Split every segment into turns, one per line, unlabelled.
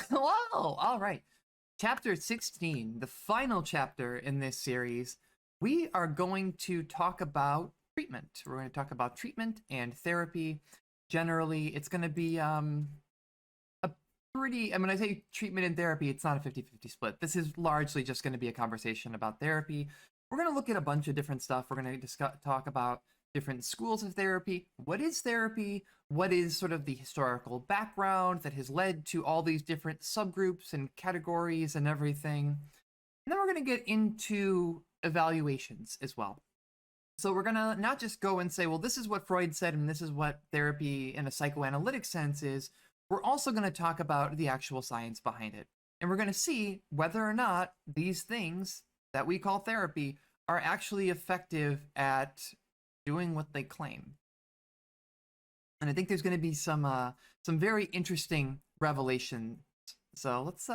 Hello! All right. Chapter 16, the final chapter in this series, we are going to talk about treatment. We're going to talk about treatment and therapy. Generally, it's going to be a pretty, when I say treatment and therapy, it's not a 50-50 split. This is largely just going to be a conversation about therapy. We're going to look at a bunch of different stuff. We're going to talk about different schools of therapy. What is therapy? What is sort of the historical background that has led to all these different subgroups and categories and everything? And then we're going to get into evaluations as well. So we're going to not just go and say, well, this is what Freud said and this is what therapy in a psychoanalytic sense is. We're also going to talk about the actual science behind it. And we're going to see whether or not these things that we call therapy are actually effective at doing what they claim. And I think there's going to be some very interesting revelations. So let's,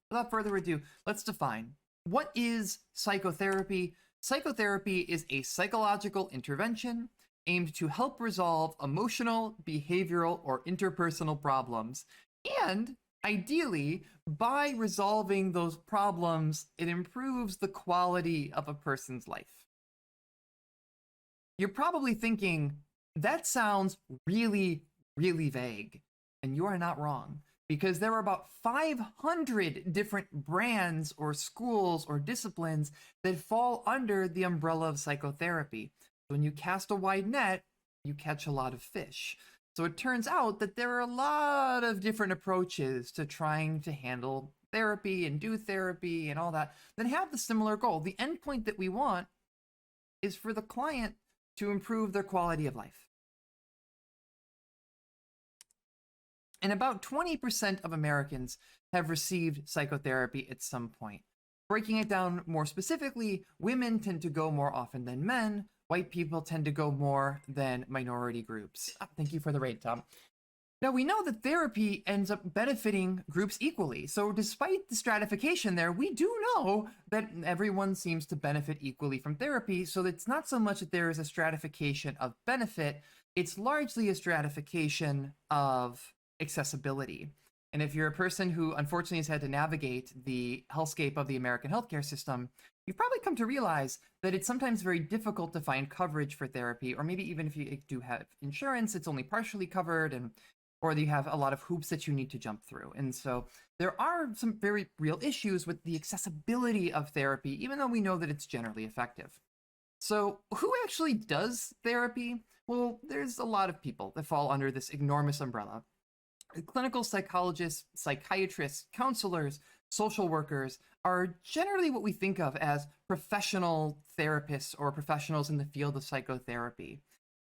without further ado, let's define. What is psychotherapy? Psychotherapy is a psychological intervention aimed to help resolve emotional, behavioral, or interpersonal problems. And ideally, by resolving those problems, it improves the quality of a person's life. You're probably thinking, that sounds really, really vague. And you are not wrong, because there are about 500 different brands or schools or disciplines that fall under the umbrella of psychotherapy. When you cast a wide net, you catch a lot of fish. So it turns out that there are a lot of different approaches to trying to handle therapy and do therapy and all that have the similar goal. The endpoint that we want is for the client to improve their quality of life. And about 20% of Americans have received psychotherapy at some point. Breaking it down more specifically, women tend to go more often than men. White people tend to go more than minority groups. Thank you for the raid, Tom. Now, we know that therapy ends up benefiting groups equally. So despite the stratification there, we do know that everyone seems to benefit equally from therapy. So it's not so much that there is a stratification of benefit, it's largely a stratification of accessibility. And if you're a person who unfortunately has had to navigate the hellscape of the American healthcare system, you've probably come to realize that it's sometimes very difficult to find coverage for therapy, or maybe even if you do have insurance, it's only partially covered, or you have a lot of hoops that you need to jump through. And so there are some very real issues with the accessibility of therapy, even though we know that it's generally effective. So who actually does therapy? Well, there's a lot of people that fall under this enormous umbrella. Clinical psychologists, psychiatrists, counselors, social workers are generally what we think of as professional therapists or professionals in the field of psychotherapy.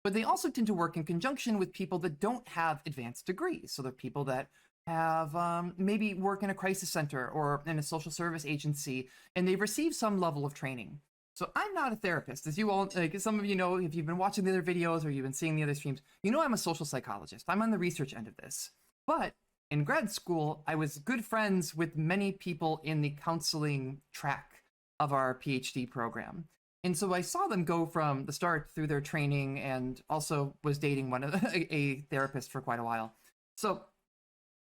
But they also tend to work in conjunction with people that don't have advanced degrees. So they're people that have maybe work in a crisis center or in a social service agency, and they've received some level of training. So I'm not a therapist. As you all, like some of you know, if you've been watching the other videos or you've been seeing the other streams, you know I'm a social psychologist. I'm on the research end of this. But in grad school, I was good friends with many people in the counseling track of our PhD program. And so I saw them go from the start through their training, and also was dating a therapist for quite a while. So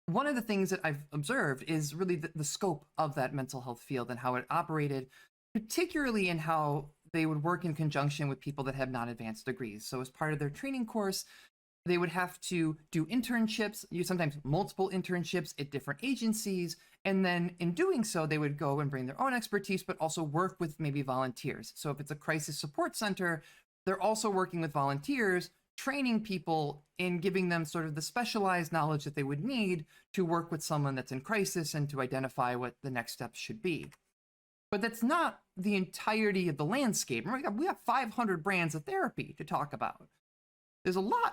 one of the things that I've observed is really the scope of that mental health field and how it operated, particularly in how they would work in conjunction with people that have non-advanced degrees. So as part of their training course, they would have to do internships, sometimes multiple internships at different agencies. And then in doing so, they would go and bring their own expertise, but also work with maybe volunteers. So if it's a crisis support center, they're also working with volunteers, training people and giving them sort of the specialized knowledge that they would need to work with someone that's in crisis and to identify what the next steps should be. But that's not the entirety of the landscape. Remember, we have 500 brands of therapy to talk about. There's a lot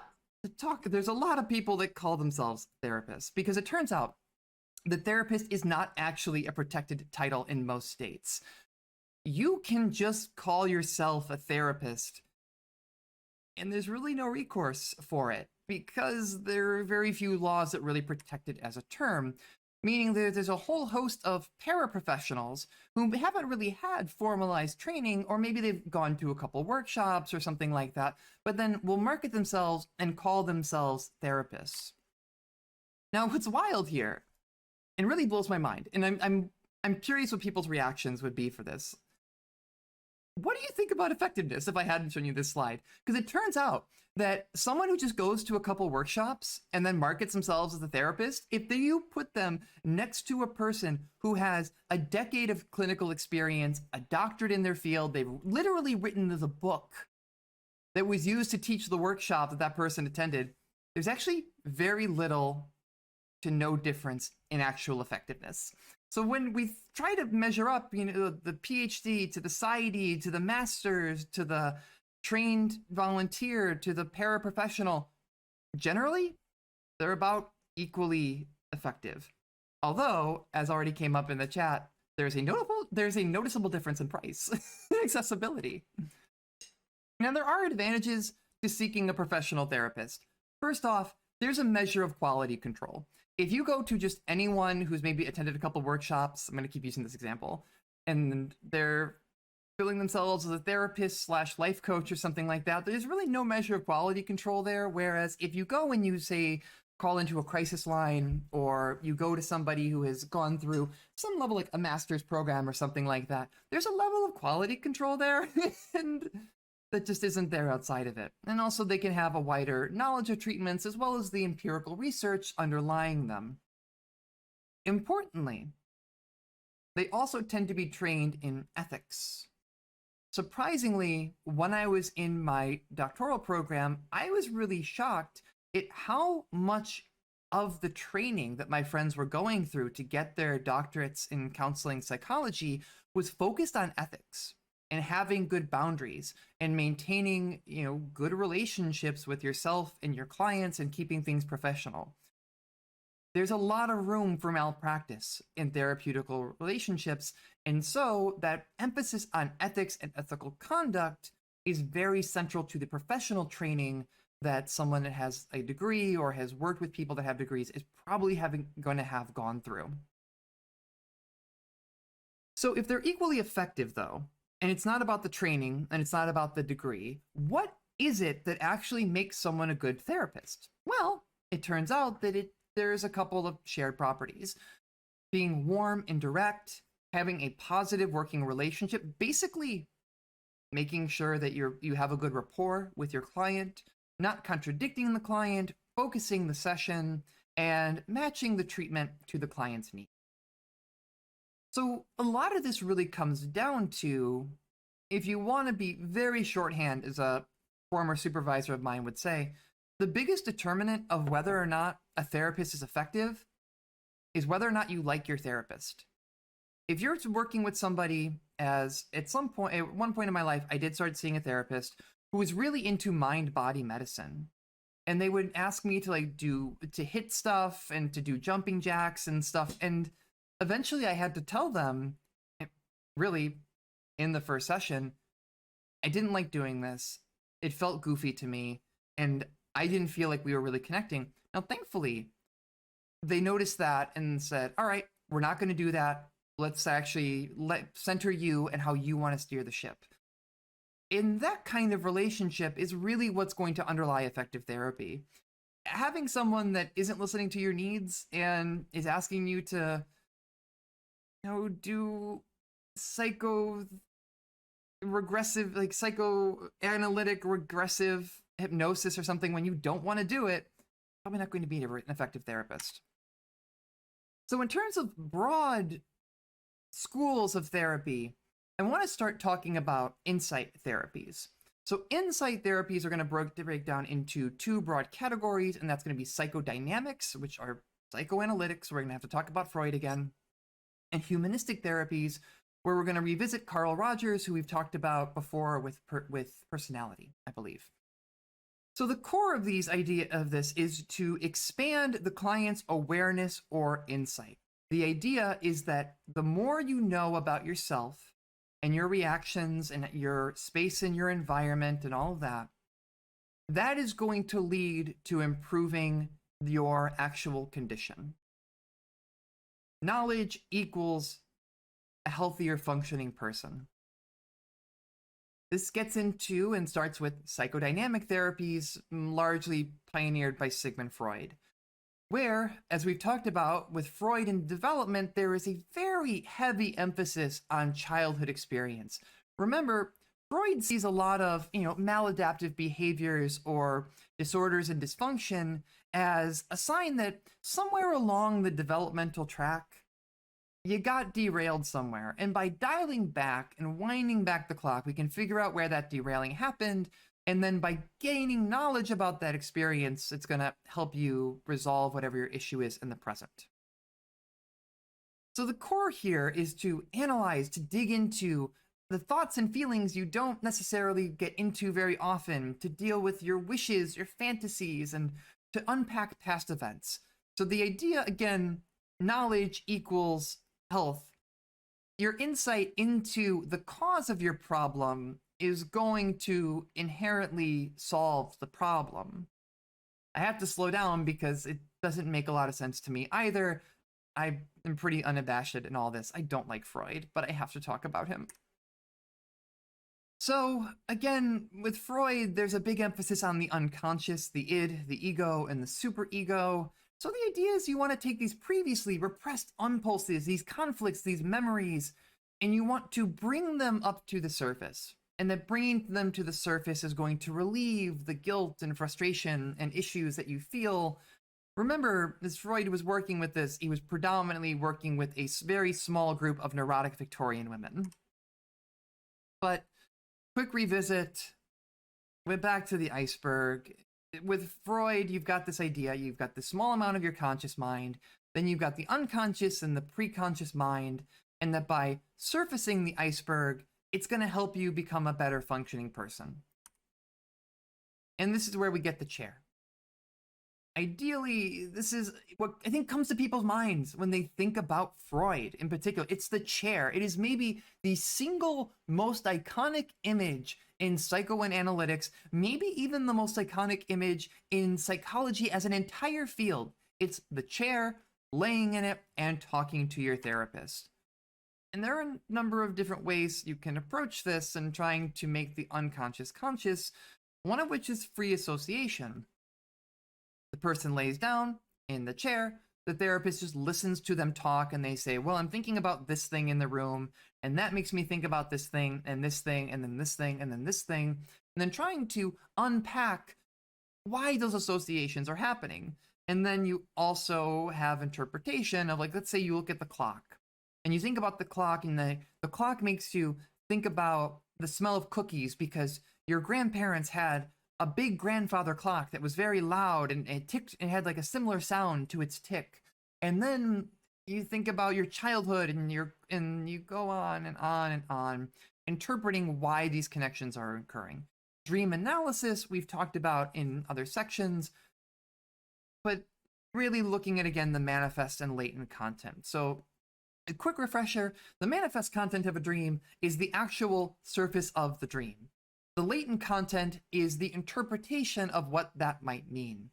of people that call themselves therapists, because it turns out the therapist is not actually a protected title in most states. You can just call yourself a therapist, and there's really no recourse for it, because there are very few laws that really protect it as a term, meaning there's a whole host of paraprofessionals who haven't really had formalized training, or maybe they've gone to a couple workshops or something like that, but then will market themselves and call themselves therapists. Now, what's wild here and really blows my mind. And I'm curious what people's reactions would be for this. What do you think about effectiveness if I hadn't shown you this slide? Because it turns out that someone who just goes to a couple workshops and then markets themselves as a therapist, if you put them next to a person who has a decade of clinical experience, a doctorate in their field, they've literally written the book that was used to teach the workshop that that person attended, there's actually very little to no difference in actual effectiveness. So when we try to measure up, the PhD to the PsyD to the master's to the trained volunteer to the paraprofessional, generally they're about equally effective. Although, as already came up in the chat, there's a noticeable difference in price and accessibility. Now, there are advantages to seeking a professional therapist. First off, there's a measure of quality control. If you go to just anyone who's maybe attended a couple workshops, I'm going to keep using this example, and they're billing themselves as a therapist / life coach or something like that, there's really no measure of quality control there. Whereas if you go and you say, call into a crisis line, or you go to somebody who has gone through some level, like a master's program or something like that, there's a level of quality control there and that just isn't there outside of it. And also they can have a wider knowledge of treatments as well as the empirical research underlying them. Importantly, they also tend to be trained in ethics. Surprisingly, when I was in my doctoral program, I was really shocked at how much of the training that my friends were going through to get their doctorates in counseling psychology was focused on ethics and having good boundaries and maintaining, good relationships with yourself and your clients and keeping things professional. There's a lot of room for malpractice in therapeutical relationships, and so that emphasis on ethics and ethical conduct is very central to the professional training that someone that has a degree or has worked with people that have degrees is probably going to have gone through. So if they're equally effective, though, and it's not about the training and it's not about the degree, what is it that actually makes someone a good therapist? Well, it turns out that there's a couple of shared properties. Being warm and direct, having a positive working relationship, basically making sure that you have a good rapport with your client, not contradicting the client, focusing the session, and matching the treatment to the client's needs. So a lot of this really comes down to, if you want to be very shorthand, as a former supervisor of mine would say, the biggest determinant of whether or not a therapist is effective is whether or not you like your therapist. If you're working with somebody, at one point in my life, I did start seeing a therapist who was really into mind-body medicine. And they would ask me to hit stuff and to do jumping jacks and stuff. And eventually I had to tell them, really, in the first session, I didn't like doing this. It felt goofy to me, and I didn't feel like we were really connecting. Now, thankfully, they noticed that and said, all right, we're not going to do that. Let's actually center you and how you want to steer the ship. In that kind of relationship is really what's going to underlie effective therapy. Having someone that isn't listening to your needs and is asking you to, do psychoanalytic regressive hypnosis or something when you don't want to do it, probably not going to be an effective therapist. So in terms of broad schools of therapy, I want to start talking about insight therapies. So insight therapies are going to break down into two broad categories, and that's going to be psychodynamics, which are psychoanalytics. We're going to have to talk about Freud again, and humanistic therapies, where we're going to revisit Carl Rogers, who we've talked about before with personality, I believe. So the core of this is to expand the client's awareness or insight. The idea is that the more you know about yourself and your reactions and your space in your environment and all of that, that is going to lead to improving your actual condition. Knowledge equals a healthier functioning person. This gets into and starts with psychodynamic therapies, largely pioneered by Sigmund Freud, where, as we've talked about with Freud in development, there is a very heavy emphasis on childhood experience. Remember, Freud sees a lot of, maladaptive behaviors or disorders and dysfunction as a sign that somewhere along the developmental track, you got derailed somewhere. And by dialing back and winding back the clock, we can figure out where that derailing happened. And then by gaining knowledge about that experience, it's going to help you resolve whatever your issue is in the present. So the core here is to analyze, to dig into the thoughts and feelings you don't necessarily get into very often, to deal with your wishes, your fantasies, and to unpack past events. So the idea, again, knowledge equals health. Your insight into the cause of your problem is going to inherently solve the problem. I have to slow down because it doesn't make a lot of sense to me either. I am pretty unabashed in all this. I don't like Freud, but I have to talk about him. So again, with Freud, there's a big emphasis on the unconscious, the id, the ego, and the superego. So the idea is you want to take these previously repressed impulses, these conflicts, these memories, and you want to bring them up to the surface. And that bringing them to the surface is going to relieve the guilt and frustration and issues that you feel. Remember, as Freud was working with this, he was predominantly working with a very small group of neurotic Victorian women. But quick revisit, went back to the iceberg. With Freud, you've got this idea, you've got the small amount of your conscious mind, then you've got the unconscious and the preconscious mind, and that by surfacing the iceberg, it's going to help you become a better functioning person. And this is where we get the chair. Ideally, this is what I think comes to people's minds when they think about Freud in particular. It's the chair. It is maybe the single most iconic image in psychoanalytics, maybe even the most iconic image in psychology as an entire field. It's the chair, laying in it, and talking to your therapist. And there are a number of different ways you can approach this and trying to make the unconscious conscious, one of which is free association. The person lays down in the chair, the therapist just listens to them talk, and they say, well, I'm thinking about this thing in the room, and that makes me think about this thing, and this thing, and then this thing, and then this thing, and then trying to unpack why those associations are happening. And then you also have interpretation of, like, let's say you look at the clock, and you think about the clock, and the clock makes you think about the smell of cookies because your grandparents had a big grandfather clock that was very loud and it ticked and had like a similar sound to its tick. And then you think about your childhood and you go on and on and on, interpreting why these connections are occurring. Dream analysis we've talked about in other sections, but really looking at, again, the manifest and latent content. So a quick refresher, the manifest content of a dream is the actual surface of the dream. The latent content is the interpretation of what that might mean.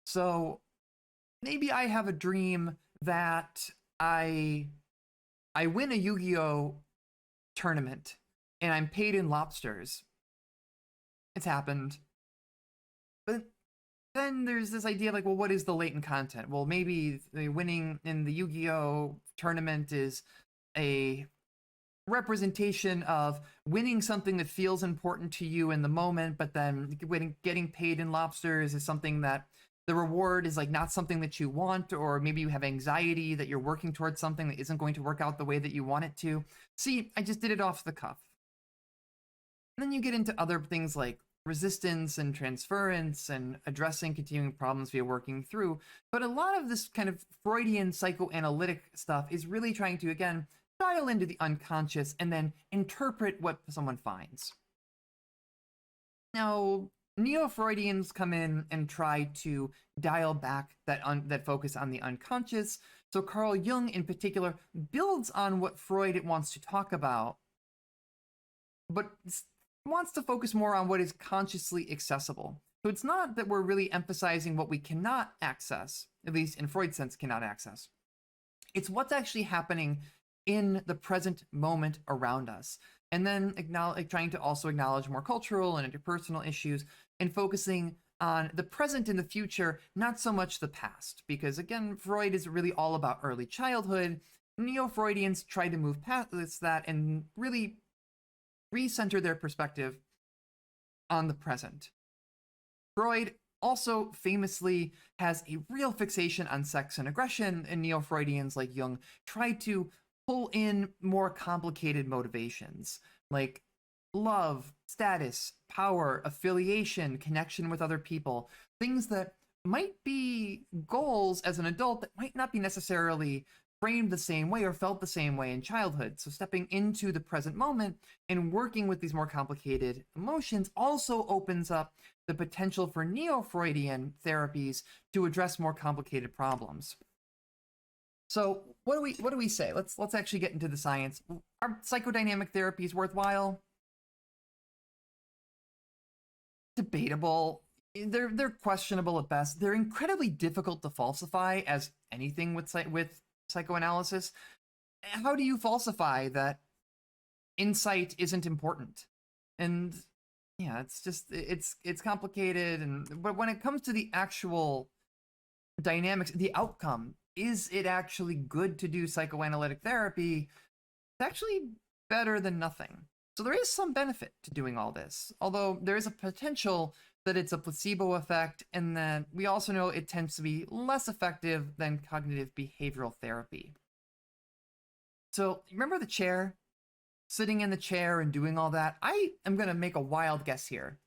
So maybe I have a dream that I win a Yu-Gi-Oh tournament and I'm paid in lobsters. It's happened. But then there's this idea of, like, well, what is the latent content? Well, maybe the winning in the Yu-Gi-Oh tournament is a representation of winning something that feels important to you in the moment, but then getting paid in lobsters is something that the reward is like not something that you want, or maybe you have anxiety that you're working towards something that isn't going to work out the way that you want it to. See, I just did it off the cuff. And then you get into other things like resistance and transference and addressing continuing problems via working through. But a lot of this kind of Freudian psychoanalytic stuff is really trying to, again, dial into the unconscious and then interpret what someone finds. Now, Neo-Freudians come in and try to dial back that focus on the unconscious. So Carl Jung, in particular, builds on what Freud wants to talk about, but wants to focus more on what is consciously accessible. So it's not that we're really emphasizing what we cannot access, at least in Freud's sense, cannot access. It's what's actually happening in the present moment around us. And then trying to also acknowledge more cultural and interpersonal issues and focusing on the present and the future, not so much the past. Because again, Freud is really all about early childhood. Neo-Freudians try to move past that and really recenter their perspective on the present. Freud also famously has a real fixation on sex and aggression, and Neo-Freudians like Jung try to pull in more complicated motivations like love, status, power, affiliation, connection with other people, things that might be goals as an adult that might not be necessarily framed the same way or felt the same way in childhood. So stepping into the present moment and working with these more complicated emotions also opens up the potential for neo-Freudian therapies to address more complicated problems. So what do we say? Let's actually get into the science. Are psychodynamic therapies worthwhile? Debatable. They're questionable at best. They're incredibly difficult to falsify, as anything with psychoanalysis. How do you falsify that insight isn't important? And yeah, it's just it's complicated. But when it comes to the actual dynamics, the outcome, is it actually good to do psychoanalytic therapy? It's actually better than nothing. So there is some benefit to doing all this, although there is a potential that it's a placebo effect, and that we also know it tends to be less effective than cognitive behavioral therapy. So remember the chair? Sitting in the chair and doing all that? I am going to make a wild guess here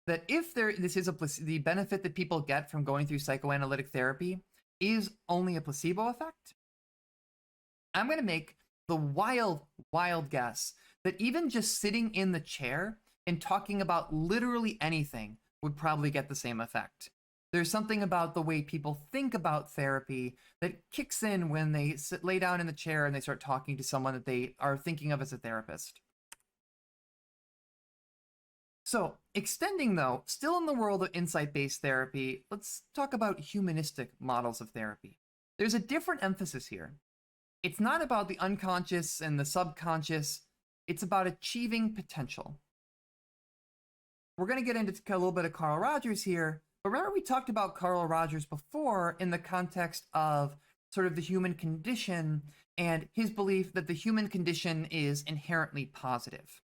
that if this is the benefit that people get from going through psychoanalytic therapy is only a placebo effect, I'm going to make the wild guess that even just sitting in the chair and talking about literally anything would probably get the same effect. There's something about the way people think about therapy that kicks in when they lay down in the chair and they start talking to someone that they are thinking of as a therapist. So, extending though, still in the world of insight-based therapy, let's talk about humanistic models of therapy. There's a different emphasis here. It's not about the unconscious and the subconscious, it's about achieving potential. We're going to get into a little bit of Carl Rogers here, but remember we talked about Carl Rogers before in the context of sort of the human condition and his belief that the human condition is inherently positive.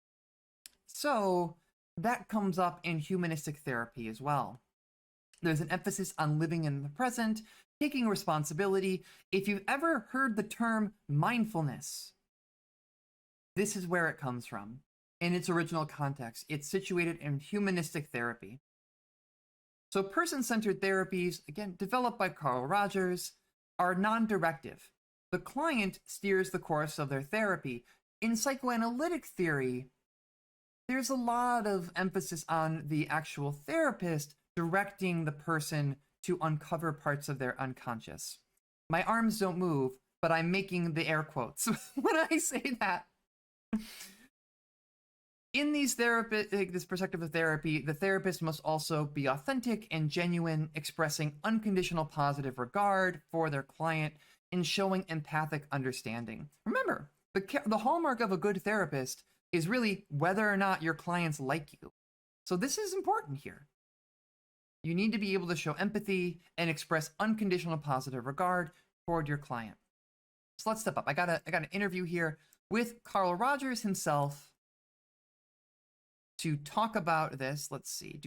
So that comes up in humanistic therapy as well. There's an emphasis on living in the present, taking responsibility. If you've ever heard the term mindfulness, this is where it comes from. In its original context, it's situated in humanistic therapy. So person-centered therapies, again, developed by Carl Rogers, are non-directive. The client steers the course of their therapy. In psychoanalytic theory, there's a lot of emphasis on the actual therapist directing the person to uncover parts of their unconscious. My arms don't move, but I'm making the air quotes when I say that. In this perspective of therapy, the therapist must also be authentic and genuine, expressing unconditional positive regard for their client and showing empathic understanding. Remember, the hallmark of a good therapist is really whether or not your clients like you. So this is important here. You need to be able to show empathy and express unconditional positive regard toward your client. So let's step up. I got an interview here with Carl Rogers himself to talk about this. Let's see.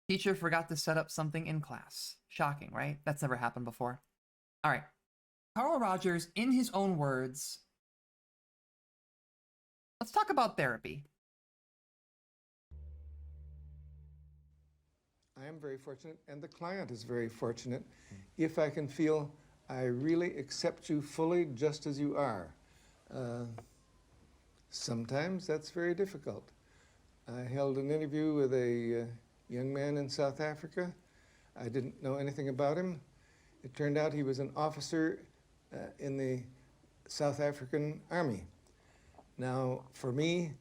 Teacher forgot to set up something in class. Shocking, right? That's never happened before. All right. Carl Rogers, in his own words, let's talk about therapy.
I am very fortunate, and the client is very fortunate, if I can feel I really accept you fully just as you are. Sometimes that's very difficult. I held an interview with a young man in South Africa. I didn't know anything about him. It turned out he was an officer in the South African Army. Now, for me,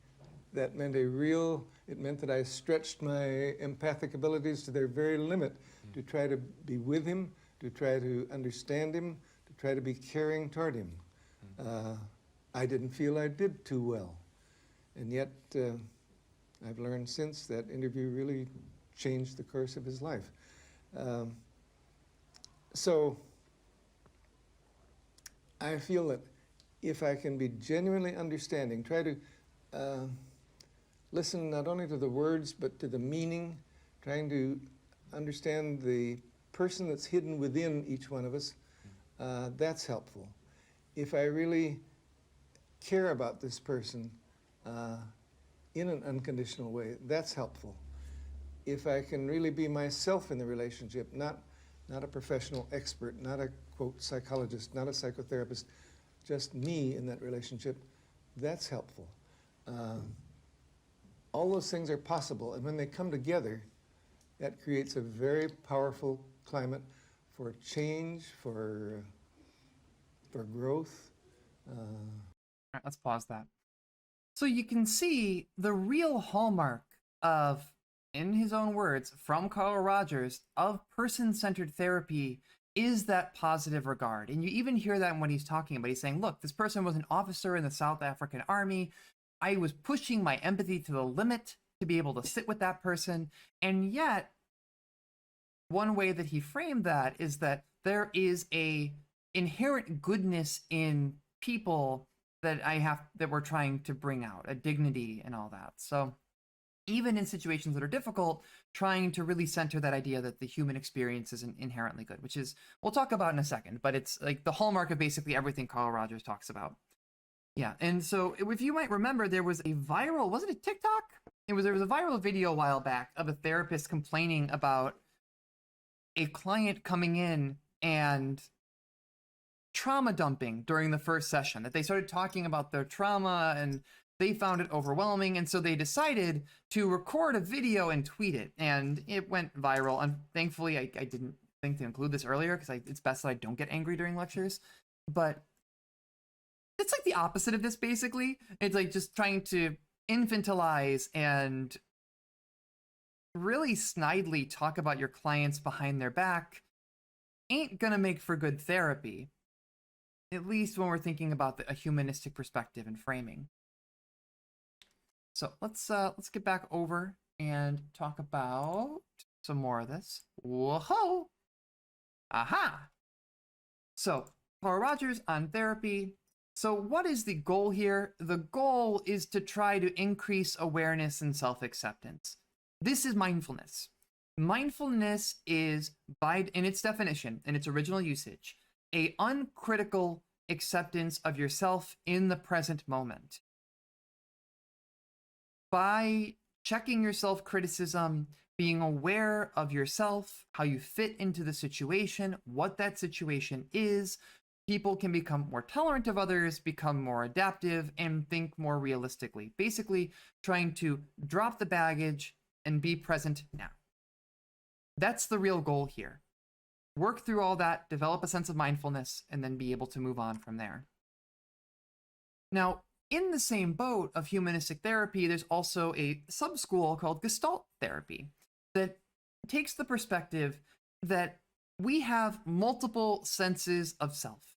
that meant it meant that I stretched my empathic abilities to their very limit to try to be with him, to try to understand him, to try to be caring toward him. I didn't feel I did too well. And yet, I've learned since that interview really changed the course of his life. So I feel that if I can be genuinely understanding, try to listen not only to the words but to the meaning, trying to understand the person that's hidden within each one of us, that's helpful. If I really care about this person in an unconditional way, that's helpful. If I can really be myself in the relationship, not a professional expert, not a, quote, psychologist, not a psychotherapist, just me in that relationship, that's helpful. All those things are possible, and when they come together, that creates a very powerful climate for change, for growth.
All right, let's pause that. So you can see the real hallmark of, in his own words, from Carl Rogers, of person-centered therapy is that positive regard. And you even hear that in what he's talking about. He's saying, look, this person was an officer in the South African Army. I was pushing my empathy to the limit to be able to sit with that person. And yet, one way that he framed that is that there is a inherent goodness in people that we're trying to bring out, a dignity and all that. So even in situations that are difficult, trying to really center that idea that the human experience isn't inherently good, which is, we'll talk about in a second, but it's like the hallmark of basically everything Carl Rogers talks about. Yeah, and so if you might remember, there was a viral, was it a TikTok? There was a viral video a while back of a therapist complaining about a client coming in and trauma dumping during the first session, that they started talking about their trauma and they found it overwhelming, and so they decided to record a video and tweet it, and it went viral. And thankfully, I didn't think to include this earlier because it's best that I don't get angry during lectures, but it's like the opposite of this, basically. It's like just trying to infantilize and really snidely talk about your clients behind their back ain't gonna make for good therapy, at least when we're thinking about a humanistic perspective and framing. So let's get back over and talk about some more of this. Whoa! Aha! So, Carl Rogers on therapy. So what is the goal here? The goal is to try to increase awareness and self-acceptance. This is mindfulness. Mindfulness is, in its definition, in its original usage, a uncritical acceptance of yourself in the present moment. By checking your self-criticism, being aware of yourself, how you fit into the situation, what that situation is, people can become more tolerant of others, become more adaptive, and think more realistically. Basically, trying to drop the baggage and be present now. That's the real goal here. Work through all that, develop a sense of mindfulness, and then be able to move on from there. Now, in the same boat of humanistic therapy, there's also a sub-school called Gestalt Therapy that takes the perspective that we have multiple senses of self.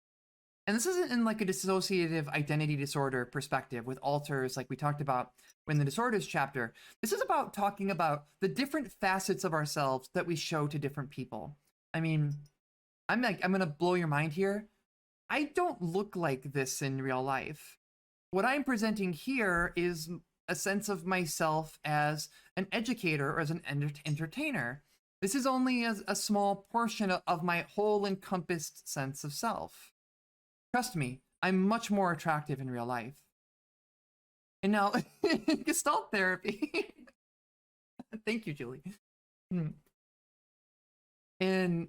And this isn't in like a dissociative identity disorder perspective with alters like we talked about in the disorders chapter. This is about talking about the different facets of ourselves that we show to different people. I mean, I'm gonna blow your mind here. I don't look like this in real life. What I'm presenting here is a sense of myself as an educator or as an entertainer. This is only a small portion of my whole encompassed sense of self. Trust me, I'm much more attractive in real life. And now, Gestalt therapy. Thank you, Julie. In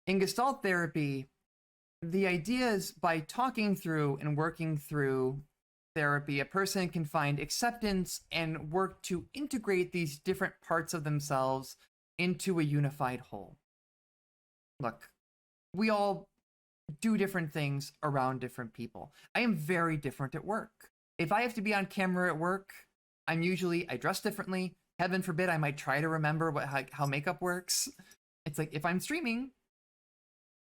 Gestalt therapy, the idea is by talking through and working through therapy, a person can find acceptance and work to integrate these different parts of themselves into a unified whole. Look, we all do different things around different people. I am very different at work. If I have to be on camera at work, I dress differently. Heaven forbid I might try to remember how makeup works. It's like if I'm streaming,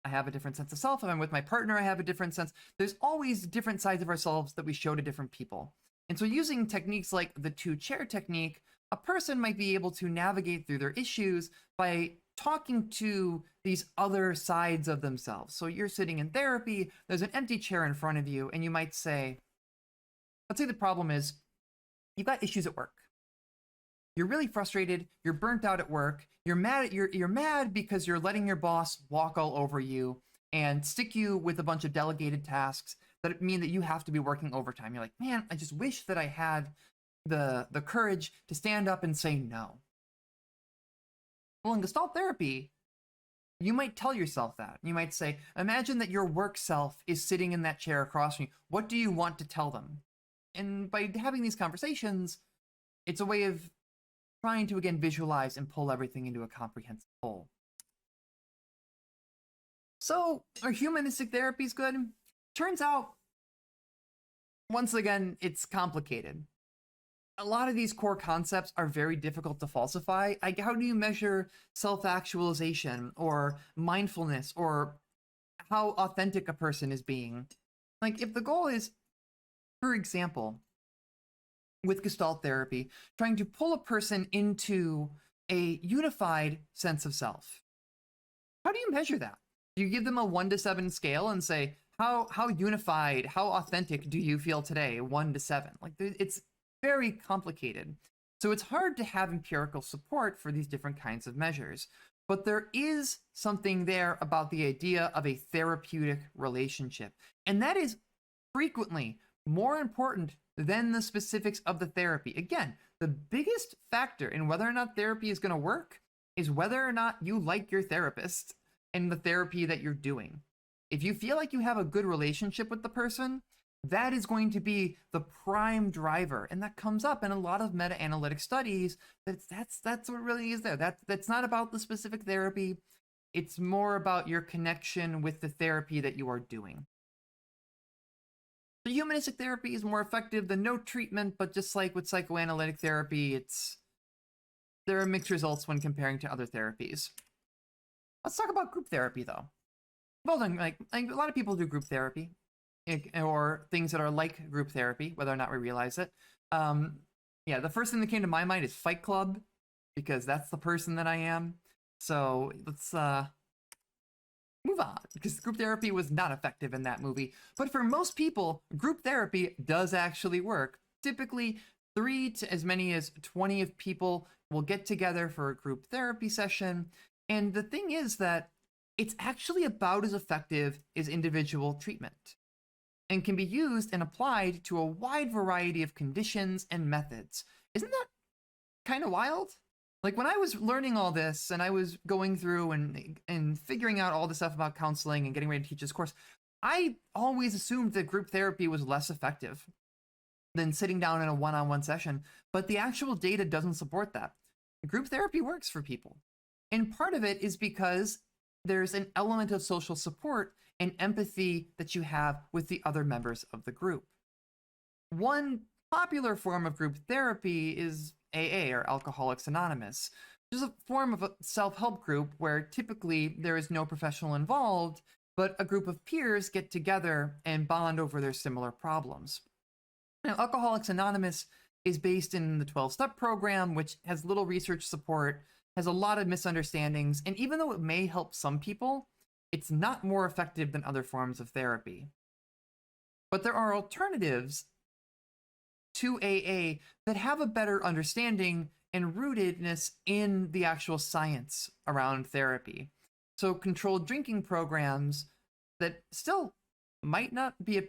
I have a different sense of self. If I'm with my partner, I have a different sense. There's always different sides of ourselves that we show to different people. And so using techniques like the two-chair technique, a person might be able to navigate through their issues by talking to these other sides of themselves. So you're sitting in therapy, there's an empty chair in front of you, and you might say, let's say the problem is you've got issues at work. You're really frustrated, you're burnt out at work, you're mad because you're letting your boss walk all over you and stick you with a bunch of delegated tasks that mean that you have to be working overtime. You're like, man, I just wish that I had the courage to stand up and say no. Well, in Gestalt therapy, you might tell yourself that. You might say, imagine that your work self is sitting in that chair across from you. What do you want to tell them? And by having these conversations, it's a way of trying to, again, visualize and pull everything into a comprehensive whole. So, are humanistic therapies good? Turns out, once again, it's complicated. A lot of these core concepts are very difficult to falsify. Like, how do you measure self-actualization or mindfulness or how authentic a person is being? Like, if the goal is, for example, with Gestalt therapy, trying to pull a person into a unified sense of self, how do you measure that? Do you give them a 1 to 7 scale and say, how unified, how authentic do you feel today, 1 to 7? Like, it's very complicated. So it's hard to have empirical support for these different kinds of measures. But there is something there about the idea of a therapeutic relationship. And that is frequently more important than the specifics of the therapy. Again, the biggest factor in whether or not therapy is going to work is whether or not you like your therapist and the therapy that you're doing. If you feel like you have a good relationship with the person, that is going to be the prime driver. And that comes up in a lot of meta-analytic studies. That's what really is there. That's not about the specific therapy. It's more about your connection with the therapy that you are doing. The humanistic therapy is more effective than no treatment, but just like with psychoanalytic therapy, there are mixed results when comparing to other therapies. Let's talk about group therapy, though. Well, then, like a lot of people do group therapy, or things that are like group therapy, whether or not we realize it. Yeah, the first thing that came to my mind is Fight Club, because that's the person that I am. So let's move on, because group therapy was not effective in that movie. But for most people, group therapy does actually work. Typically, 3 to as many as 20 of people will get together for a group therapy session. And the thing is that it's actually about as effective as individual treatment and can be used and applied to a wide variety of conditions and methods. Isn't that kind of wild? Like, when I was learning all this and I was going through and figuring out all the stuff about counseling and getting ready to teach this course, I always assumed that group therapy was less effective than sitting down in a one-on-one session, but the actual data doesn't support that. Group therapy works for people. And part of it is because there's an element of social support and empathy that you have with the other members of the group. One popular form of group therapy is AA, or Alcoholics Anonymous, which is a form of a self-help group where typically there is no professional involved, but a group of peers get together and bond over their similar problems. Now, Alcoholics Anonymous is based in the 12-step program, which has little research support, has a lot of misunderstandings, and even though it may help some people, it's not more effective than other forms of therapy. But there are alternatives to AA that have a better understanding and rootedness in the actual science around therapy. So controlled drinking programs that still might not be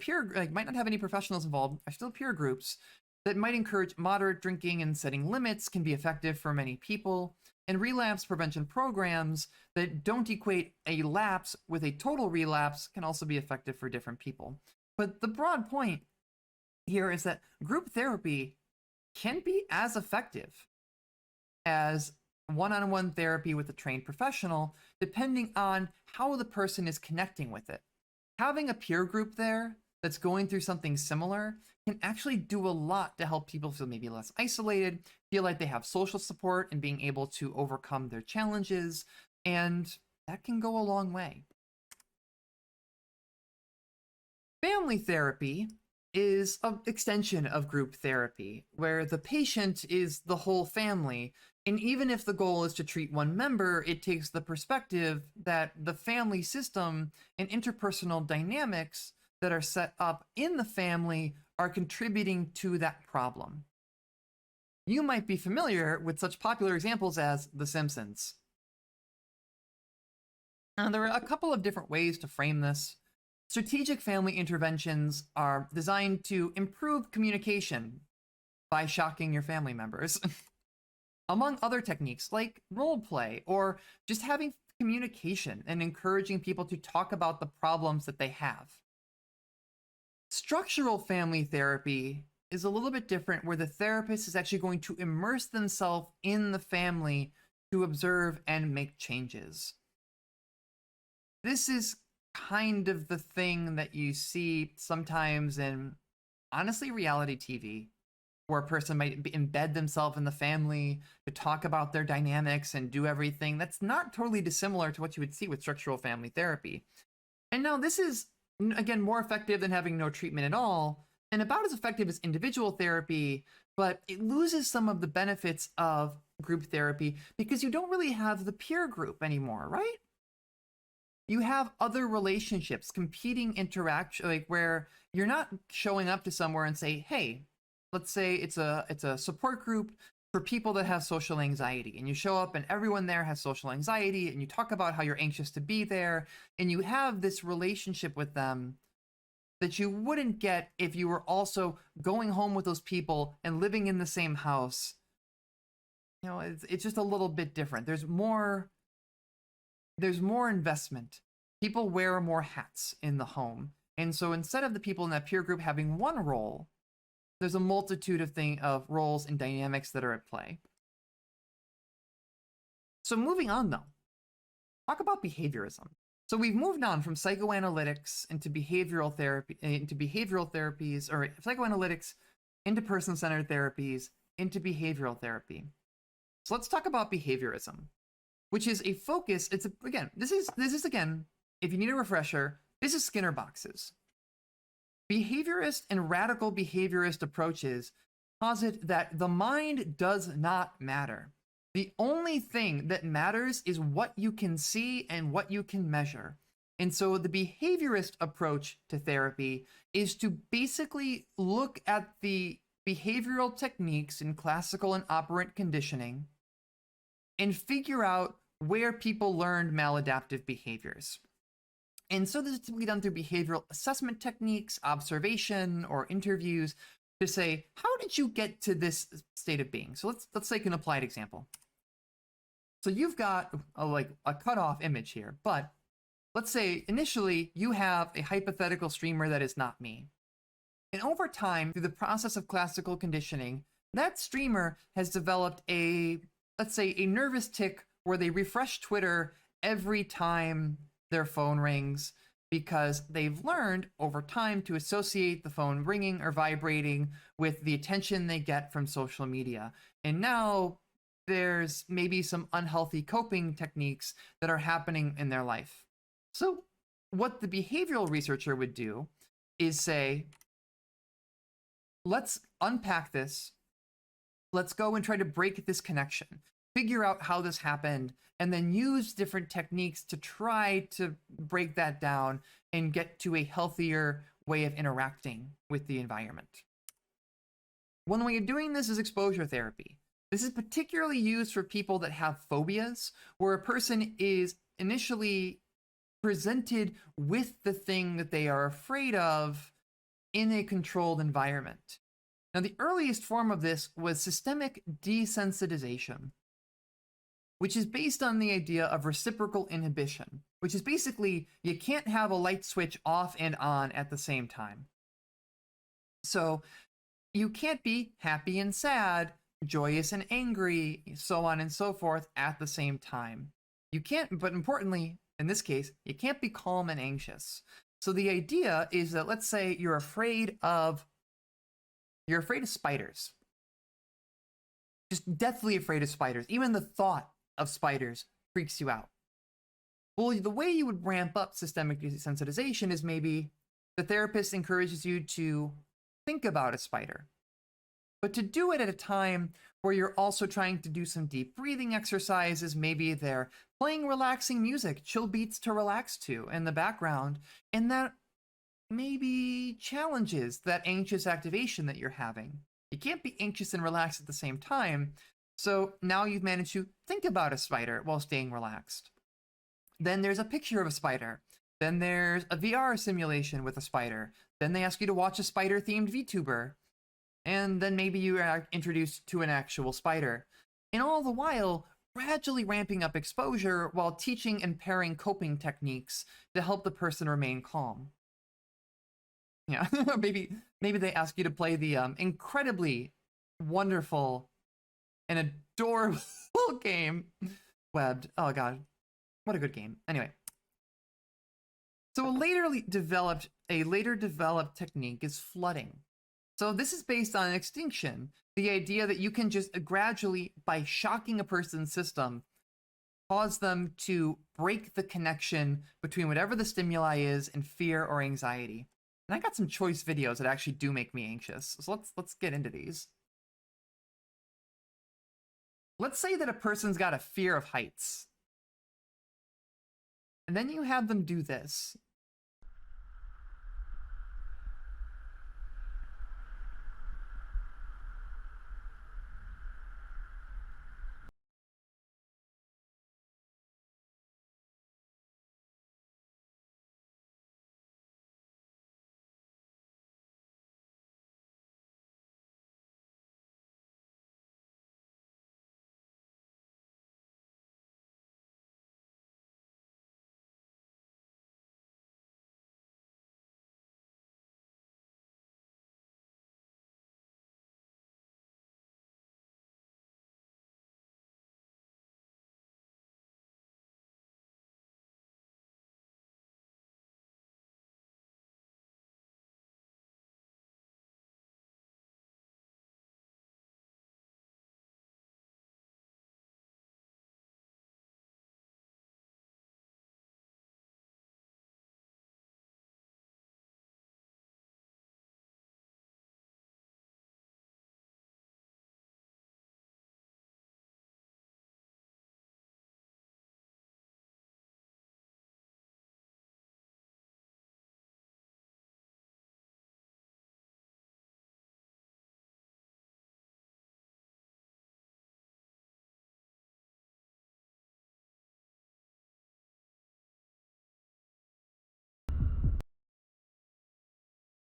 might not have any professionals involved, are still peer groups that might encourage moderate drinking and setting limits can be effective for many people. And relapse prevention programs that don't equate a lapse with a total relapse can also be effective for different people. But the broad point here is that group therapy can be as effective as one-on-one therapy with a trained professional, depending on how the person is connecting with it. Having a peer group there that's going through something similar can actually do a lot to help people feel maybe less isolated, feel like they have social support and being able to overcome their challenges, and that can go a long way. Family therapy is an extension of group therapy, where the patient is the whole family. And even if the goal is to treat one member, it takes the perspective that the family system and interpersonal dynamics that are set up in the family are contributing to that problem. You might be familiar with such popular examples as The Simpsons. Now, there are a couple of different ways to frame this. Strategic family interventions are designed to improve communication by shocking your family members, among other techniques like role play or just having communication and encouraging people to talk about the problems that they have. Structural family therapy is a little bit different, where the therapist is actually going to immerse themselves in the family to observe and make changes. This is kind of the thing that you see sometimes in, honestly, reality TV, where a person might embed themselves in the family to talk about their dynamics and do everything. That's not totally dissimilar to what you would see with structural family therapy. And now this is, again, more effective than having no treatment at all, and about as effective as individual therapy, but it loses some of the benefits of group therapy because you don't really have the peer group anymore, right? You have other relationships, competing interaction, like where you're not showing up to somewhere and say, hey, let's say it's a support group for people that have social anxiety, and you show up and everyone there has social anxiety, and you talk about how you're anxious to be there, and you have this relationship with them that you wouldn't get if you were also going home with those people and living in the same house. You know, it's just a little bit different. There's more investment. People wear more hats in the home. And so instead of the people in that peer group having one role, there's a multitude of roles and dynamics that are at play. So moving on though, talk about behaviorism. So we've moved on from psychoanalytics into behavioral therapy, into behavioral therapies, or psychoanalytics into person-centered therapies, into behavioral therapy. So let's talk about behaviorism, which is a focus. This is again, if you need a refresher, this is Skinner boxes. Behaviorist and radical behaviorist approaches posit that the mind does not matter. The only thing that matters is what you can see and what you can measure. And so the behaviorist approach to therapy is to basically look at the behavioral techniques in classical and operant conditioning and figure out where people learned maladaptive behaviors. And so this is typically done through behavioral assessment techniques, observation, or interviews to say, how did you get to this state of being? So let's take an applied example. So you've got a cutoff image here, but let's say initially you have a hypothetical streamer that is not me. And over time, through the process of classical conditioning, that streamer has developed let's say a nervous tic where they refresh Twitter every time their phone rings, because they've learned over time to associate the phone ringing or vibrating with the attention they get from social media. And now there's maybe some unhealthy coping techniques that are happening in their life. So what the behavioral researcher would do is say, let's unpack this. Let's go and try to break this connection, figure out how this happened, and then use different techniques to try to break that down and get to a healthier way of interacting with the environment. One way of doing this is exposure therapy. This is particularly used for people that have phobias, where a person is initially presented with the thing that they are afraid of in a controlled environment. Now, the earliest form of this was systemic desensitization, which is based on the idea of reciprocal inhibition, which is basically you can't have a light switch off and on at the same time. So you can't be happy and sad, joyous and angry, so on and so forth at the same time. You can't, but importantly, in this case, you can't be calm and anxious. So the idea is that, let's say you're afraid of spiders. Just deathly afraid of spiders. Even the thought of spiders freaks you out. Well, the way you would ramp up systemic desensitization is maybe the therapist encourages you to think about a spider. But to do it at a time where you're also trying to do some deep breathing exercises, maybe they're playing relaxing music, chill beats to relax to in the background, and that maybe challenges that anxious activation that you're having. You can't be anxious and relaxed at the same time, so now you've managed to think about a spider while staying relaxed. Then there's a picture of a spider. Then there's a VR simulation with a spider. Then they ask you to watch a spider-themed VTuber. And then maybe you are introduced to an actual spider. And all the while, gradually ramping up exposure while teaching and pairing coping techniques to help the person remain calm. Yeah, maybe they ask you to play the incredibly wonderful and adorable game, Webbed. Oh god, what a good game. Anyway, so a later developed technique is flooding. So this is based on extinction, the idea that you can just gradually, by shocking a person's system, cause them to break the connection between whatever the stimuli is and fear or anxiety. And I got some choice videos that actually do make me anxious. So let's get into these. Let's say that a person's got a fear of heights. And then you have them do this.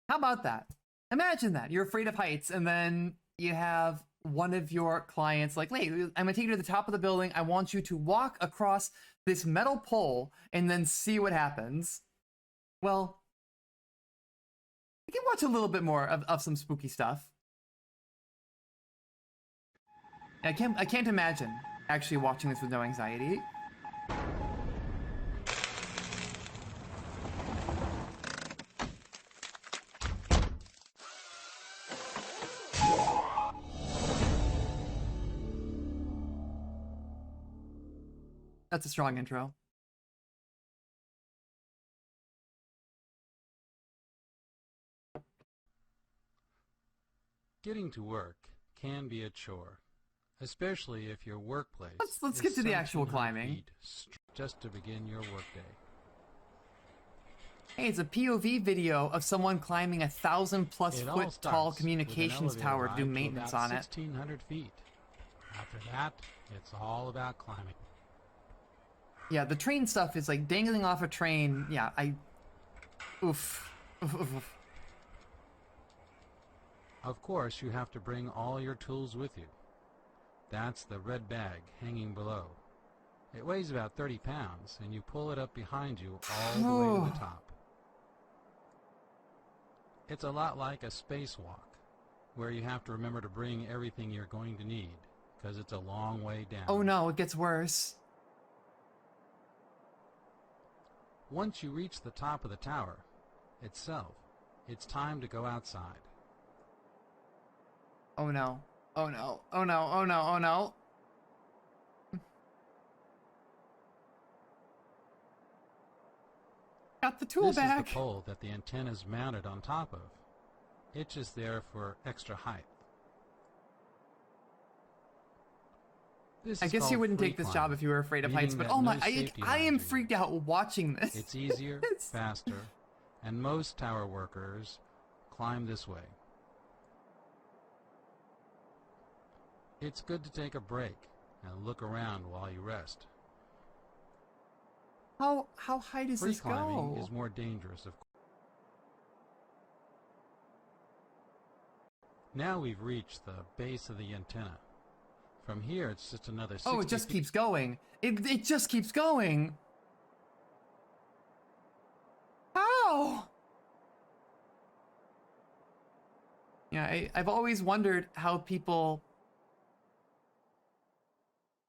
How about that? Imagine that. You're afraid of heights, and then you have one of your clients like, hey, I'm gonna take you to the top of the building. I want you to walk across this metal pole and then see what happens. Well, we can watch a little bit more of some spooky stuff. I can't imagine actually watching this with no anxiety. That's a strong intro.
Getting to work can be a chore, especially if your workplace
Let's
is
get to the actual
1,700
climbing.
feet just to begin your workday.
Hey, it's a POV video of someone climbing 1,000+
It all
foot
starts
tall
with an
communications
elevator
tower to
ride
do maintenance
about
on it.
1,600 feet. After that, it's all about climbing.
Yeah, the train stuff is like dangling off a train. Yeah, oof. Oof, oof, oof.
Of course, you have to bring all your tools with you. That's the red bag hanging below. It weighs about 30 pounds, and you pull it up behind you all the way to the top. It's a lot like a spacewalk, where you have to remember to bring everything you're going to need, because it's a long way down.
Oh no, it gets worse.
Once you reach the top of the tower itself, it's time to go outside.
Oh no. Oh no. Oh no. Oh no. Oh no. Got the tool
This
back.
is the pole that the antenna's mounted on top of. It's just there for extra height.
I guess you wouldn't take this job if you were afraid of heights, but oh my, I am freaked out watching this.
It's easier, faster, and most tower workers climb this way. It's good to take a break and look around while you rest.
How high does this go?
Free climbing is more dangerous, of course. Now we've reached the base of the antenna. From here, it's just another 60
Oh, it just
feet.
keeps going. It just keeps going. How? Yeah, I've always wondered how people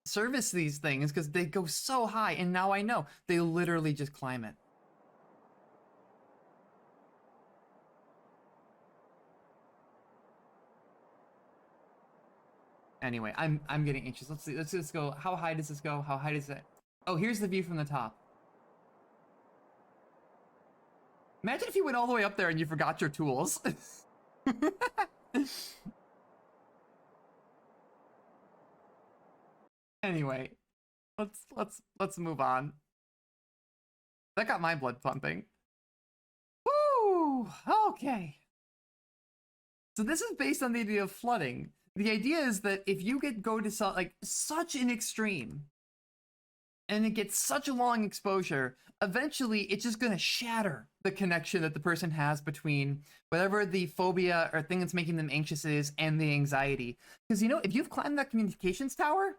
service these things, because they go so high, and now I know. They literally just climb it. Anyway, I'm getting anxious. Let's see. Let's just go. How high does this go? How high does it? Oh, here's the view from the top. Imagine if you went all the way up there and you forgot your tools. Anyway, let's move on. That got my blood pumping. Woo! Okay. So this is based on the idea of flooding. The idea is that if you go to such an extreme, and it gets such a long exposure, eventually it's just gonna shatter the connection that the person has between whatever the phobia or thing that's making them anxious is and the anxiety. Because if you've climbed that communications tower,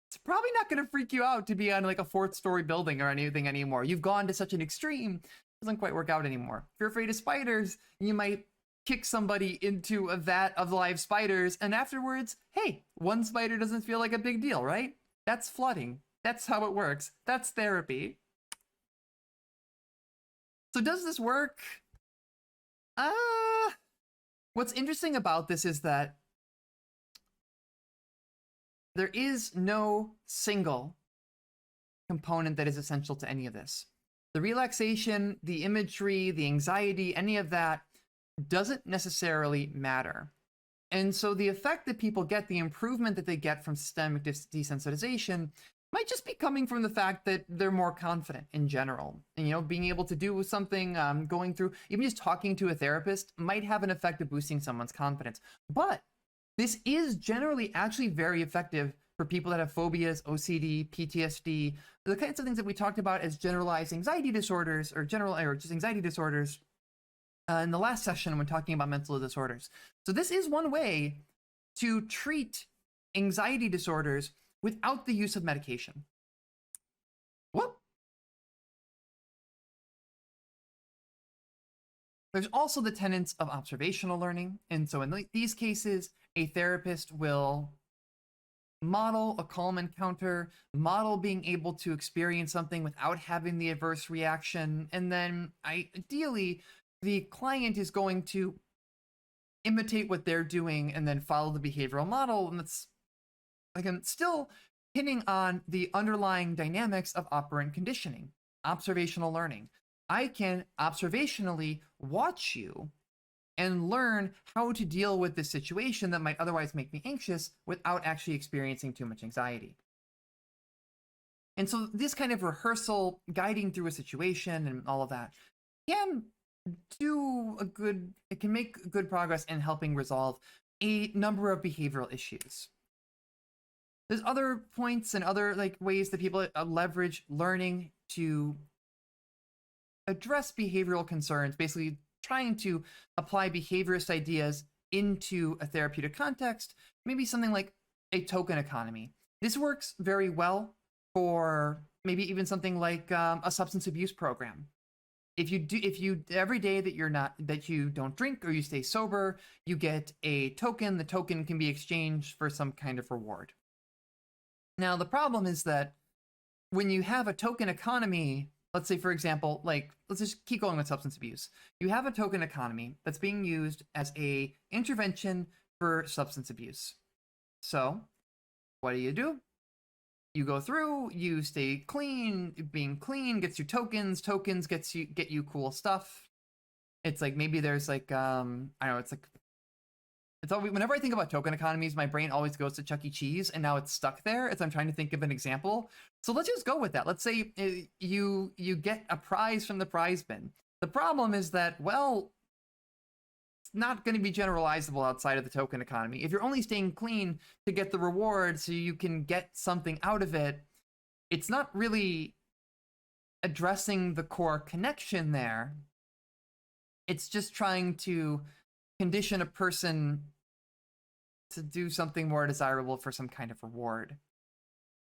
it's probably not gonna freak you out to be on like a 4th-story building or anything anymore. You've gone to such an extreme, it doesn't quite work out anymore. If you're afraid of spiders, you might kick somebody into a vat of live spiders, and afterwards, hey, one spider doesn't feel like a big deal, right? That's flooding. That's how it works. That's therapy. So does this work? What's interesting about this is that there is no single component that is essential to any of this. The relaxation, the imagery, the anxiety, any of that doesn't necessarily matter. And so the effect that people get, the improvement that they get from systemic desensitization, might just be coming from the fact that they're more confident in general. And, being able to do something, going through, even just talking to a therapist might have an effect of boosting someone's confidence. But this is generally actually very effective for people that have phobias, OCD, PTSD, the kinds of things that we talked about as generalized anxiety disorders or just anxiety disorders in the last session when talking about mental disorders. So this is one way to treat anxiety disorders without the use of medication. Whoop. There's also the tenets of observational learning. And so in these cases, a therapist will model a calm encounter, model being able to experience something without having the adverse reaction, and then ideally, the client is going to imitate what they're doing and then follow the behavioral model. And that's, again, still hitting on the underlying dynamics of operant conditioning, observational learning. I can observationally watch you and learn how to deal with this situation that might otherwise make me anxious without actually experiencing too much anxiety. And so this kind of rehearsal, guiding through a situation and all of that, can it can make good progress in helping resolve a number of behavioral issues. There's other points and other ways that people leverage learning to address behavioral concerns, basically trying to apply behaviorist ideas into a therapeutic context, maybe something like a token economy. This works very well for maybe even something like a substance abuse program. If you every day that you don't drink or you stay sober, you get a token. The token can be exchanged for some kind of reward. Now, the problem is that when you have a token economy, let's say, for example, let's just keep going with substance abuse. You have a token economy that's being used as a intervention for substance abuse. So what do? You go through, you stay clean. Being clean gets you tokens. Tokens get you cool stuff. It's like maybe there's like I don't know, it's always, whenever I think about token economies, my brain always goes to Chuck E. Cheese, and now it's stuck there as I'm trying to think of an example. So let's just go with that. Let's say you get a prize from the prize bin. The problem is that, well, it's not going to be generalizable outside of the token economy. If you're only staying clean to get the reward so you can get something out of it, it's not really addressing the core connection there. It's just trying to condition a person to do something more desirable for some kind of reward.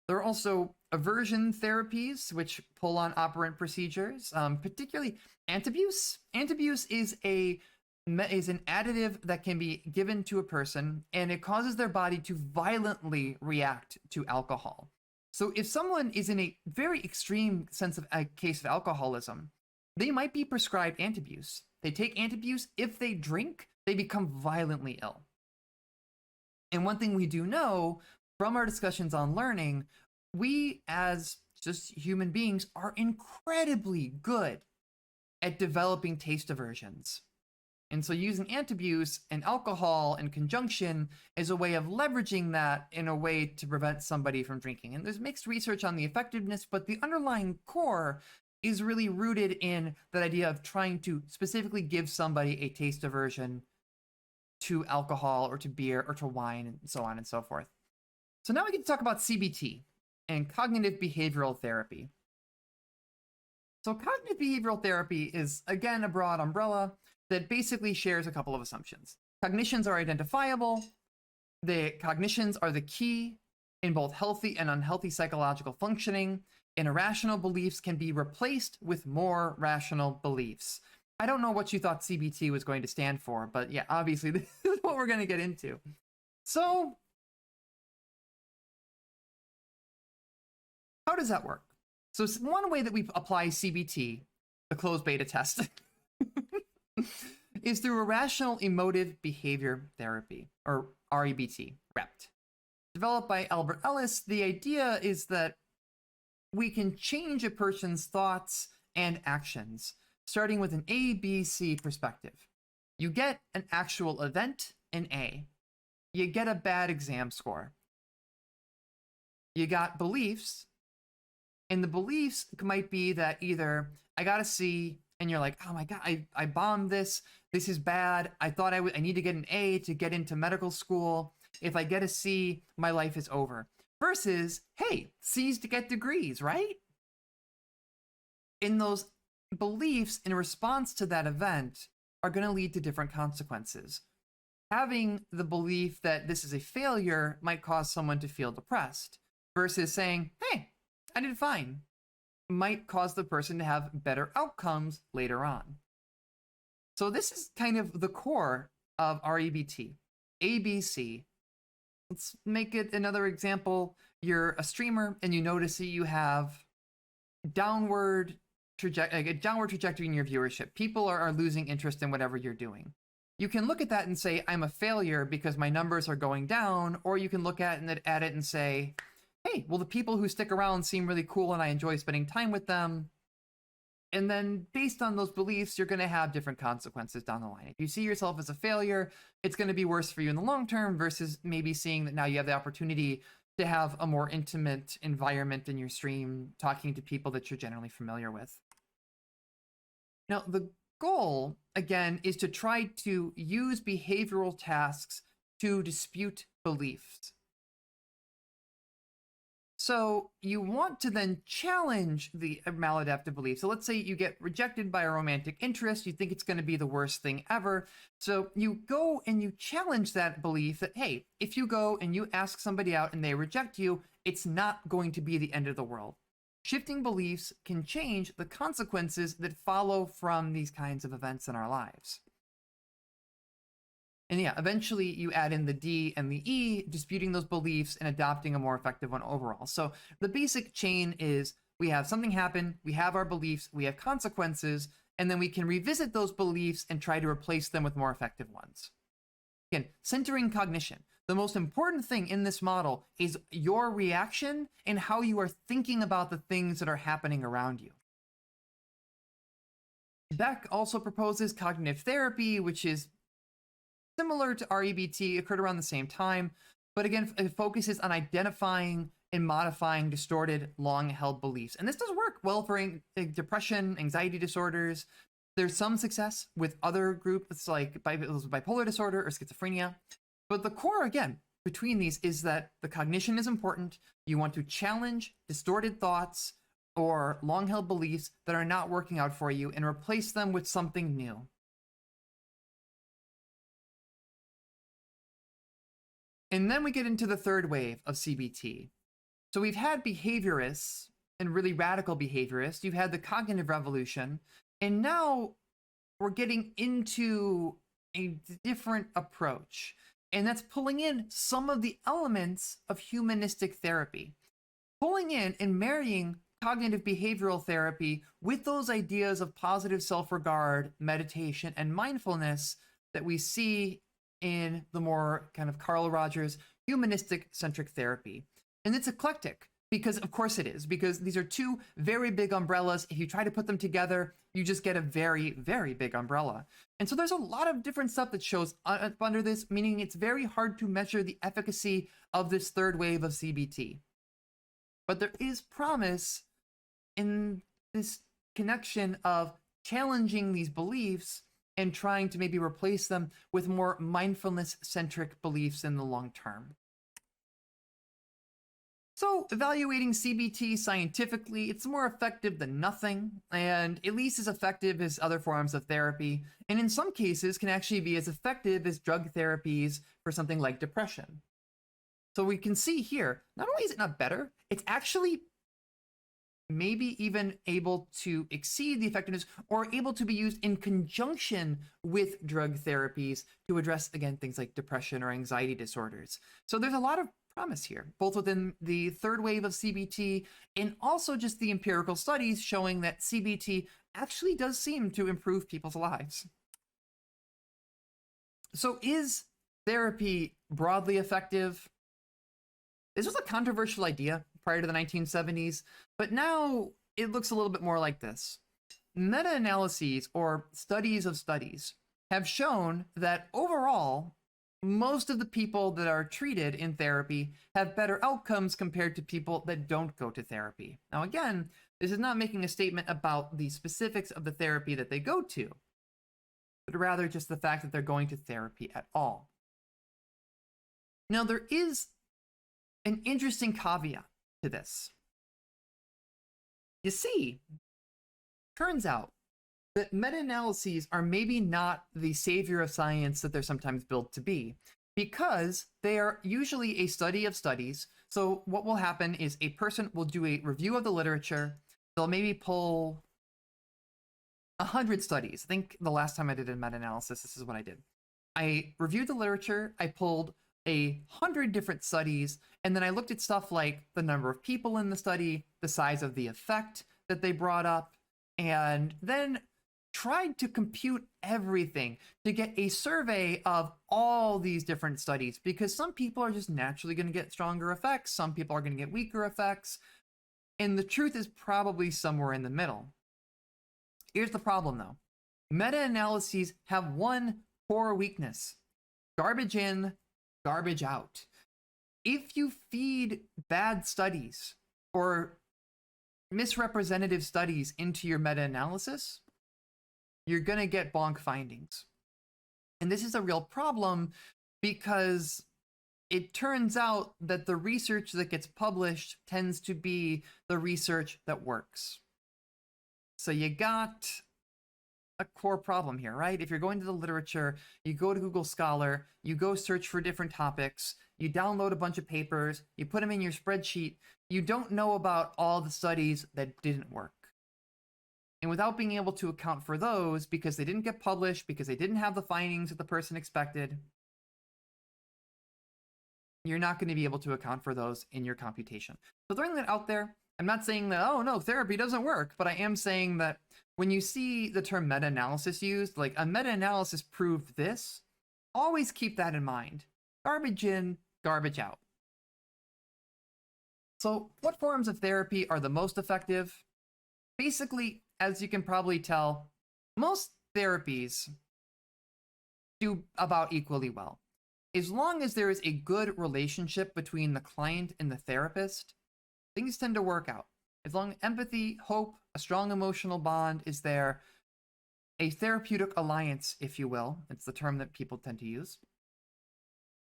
There are also aversion therapies, which pull on operant procedures, particularly antabuse. Antabuse is an additive that can be given to a person, and it causes their body to violently react to alcohol. So if someone is in a very extreme sense of a case of alcoholism, they might be prescribed antabuse. They take antabuse. If they drink, they become violently ill. And one thing we do know from our discussions on learning, we as just human beings are incredibly good at developing taste aversions. And so using antabuse and alcohol in conjunction is a way of leveraging that in a way to prevent somebody from drinking. And there's mixed research on the effectiveness, but the underlying core is really rooted in that idea of trying to specifically give somebody a taste aversion to alcohol or to beer or to wine and so on and so forth. So now we get to talk about CBT and cognitive behavioral therapy. So cognitive behavioral therapy is, again, a broad umbrella that basically shares a couple of assumptions. Cognitions are identifiable. The cognitions are the key in both healthy and unhealthy psychological functioning. And irrational beliefs can be replaced with more rational beliefs. I don't know what you thought CBT was going to stand for, but yeah, obviously this is what we're going to get into. So how does that work? So one way that we apply CBT, the closed beta test, is through Irrational Emotive Behavior Therapy, or REBT, REPT. Developed by Albert Ellis, the idea is that we can change a person's thoughts and actions, starting with an A, B, C perspective. You get an actual event, an A. You get a bad exam score. You got beliefs, and the beliefs might be that either I got a C, and you're like, oh my God, I bombed this. This is bad. I thought I need to get an A to get into medical school. If I get a C, my life is over. Versus, hey, C's to get degrees, right? In those beliefs in response to that event are going to lead to different consequences. Having the belief that this is a failure might cause someone to feel depressed, versus saying, hey, I did fine, might cause the person to have better outcomes later on. So this is kind of the core of REBT, ABC. Let's make it another example. You're a streamer and you notice that you have a downward trajectory in your viewership. People are losing interest in whatever you're doing. You can look at that and say, I'm a failure because my numbers are going down, or you can look at it and say, hey, well, the people who stick around seem really cool and I enjoy spending time with them. And then based on those beliefs, you're going to have different consequences down the line. If you see yourself as a failure, it's going to be worse for you in the long term, versus maybe seeing that now you have the opportunity to have a more intimate environment in your stream, talking to people that you're generally familiar with. Now, the goal, again, is to try to use behavioral tasks to dispute beliefs. So you want to then challenge the maladaptive belief. So let's say you get rejected by a romantic interest. You think it's going to be the worst thing ever. So you go and you challenge that belief that, hey, if you go and you ask somebody out and they reject you, it's not going to be the end of the world. Shifting beliefs can change the consequences that follow from these kinds of events in our lives. And yeah, eventually you add in the D and the E, disputing those beliefs and adopting a more effective one overall. So the basic chain is we have something happen, we have our beliefs, we have consequences, and then we can revisit those beliefs and try to replace them with more effective ones. Again, centering cognition. The most important thing in this model is your reaction and how you are thinking about the things that are happening around you. Beck also proposes cognitive therapy, which is similar to REBT, occurred around the same time, but again, it focuses on identifying and modifying distorted, long-held beliefs. And this does work well for depression, anxiety disorders. There's some success with other groups like bipolar disorder or schizophrenia. But the core, again, between these is that the cognition is important. You want to challenge distorted thoughts or long-held beliefs that are not working out for you and replace them with something new. And then we get into the third wave of CBT. So we've had behaviorists and really radical behaviorists. You've had the cognitive revolution. And now we're getting into a different approach. And that's pulling in some of the elements of humanistic therapy. Pulling in and marrying cognitive behavioral therapy with those ideas of positive self-regard, meditation, and mindfulness that we see in the more kind of Carl Rogers humanistic centric therapy. And it's eclectic because of course it is, because these are two very big umbrellas. If you try to put them together, you just get a very, very big umbrella. And so there's a lot of different stuff that shows up under this, meaning it's very hard to measure the efficacy of this third wave of CBT. But there is promise in this connection of challenging these beliefs and trying to maybe replace them with more mindfulness-centric beliefs in the long term. So evaluating CBT scientifically, it's more effective than nothing, and at least as effective as other forms of therapy, and in some cases can actually be as effective as drug therapies for something like depression. So we can see here, not only is it not better, it's actually maybe even able to exceed the effectiveness or able to be used in conjunction with drug therapies to address, again, things like depression or anxiety disorders. So there's a lot of promise here, both within the third wave of CBT and also just the empirical studies showing that CBT actually does seem to improve people's lives. So is therapy broadly effective? This was a controversial idea prior to the 1970s, but now it looks a little bit more like this. Meta-analyses or studies of studies have shown that overall, most of the people that are treated in therapy have better outcomes compared to people that don't go to therapy. Now again, this is not making a statement about the specifics of the therapy that they go to, but rather just the fact that they're going to therapy at all. Now there is an interesting caveat to this. You see, turns out that meta-analyses are maybe not the savior of science that they're sometimes billed to be, because they are usually a study of studies. So what will happen is a person will do a review of the literature. They'll maybe pull 100 studies. I think the last time I did a meta-analysis, this is what I did. I reviewed the literature, I pulled 100 different studies, and then I looked at stuff like the number of people in the study, the size of the effect that they brought up, and then tried to compute everything to get a survey of all these different studies, because some people are just naturally going to get stronger effects, some people are going to get weaker effects, and the truth is probably somewhere in the middle. Here's the problem though. Meta-analyses have one core weakness: garbage in, garbage out. If you feed bad studies or misrepresentative studies into your meta-analysis, you're going to get bonk findings. And this is a real problem because it turns out that the research that gets published tends to be the research that works. So you got a core problem here, right? If you're going to the literature, you go to Google Scholar, you go search for different topics, you download a bunch of papers, you put them in your spreadsheet, you don't know about all the studies that didn't work. And without being able to account for those because they didn't get published, because they didn't have the findings that the person expected, you're not going to be able to account for those in your computation. So throwing that out there, I'm not saying that, oh no, therapy doesn't work, but I am saying that when you see the term meta-analysis used, like a meta-analysis proved this, always keep that in mind. Garbage in, garbage out. So what forms of therapy are the most effective? Basically, as you can probably tell, Most therapies do about equally well. As long as there is a good relationship between the client and the therapist, things tend to work out. As long as empathy, hope, a strong emotional bond is there, a therapeutic alliance, if you will, it's the term that people tend to use,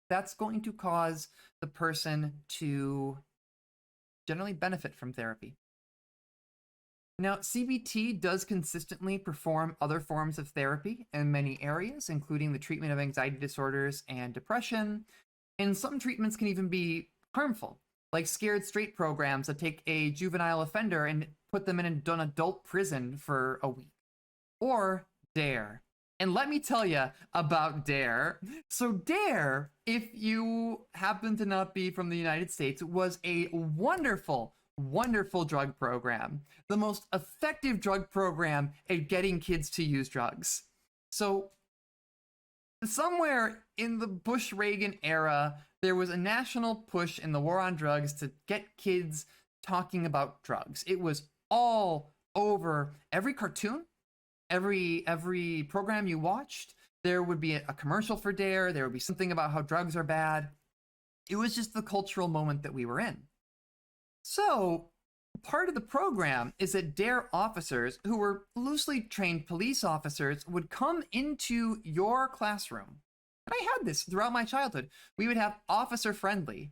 that's going to cause the person to generally benefit from therapy. Now, CBT does consistently perform other forms of therapy in many areas, including the treatment of anxiety disorders and depression. And some treatments can even be harmful, like scared straight programs that take a juvenile offender and put them in an adult prison for a week. Or DARE. And let me tell you about DARE. So DARE, if you happen to not be from the United States, was a wonderful drug program. The most effective drug program at getting kids to use drugs. So somewhere in the Bush-Reagan era, there was a national push in the war on drugs to get kids talking about drugs. It was all over every cartoon, every program you watched. There would be a commercial for DARE. There would be something about how drugs are bad. It was just the cultural moment that we were in. So part of the program is that DARE officers, who were loosely trained police officers, would come into your classroom. And I had this throughout my childhood. We would have officer friendly.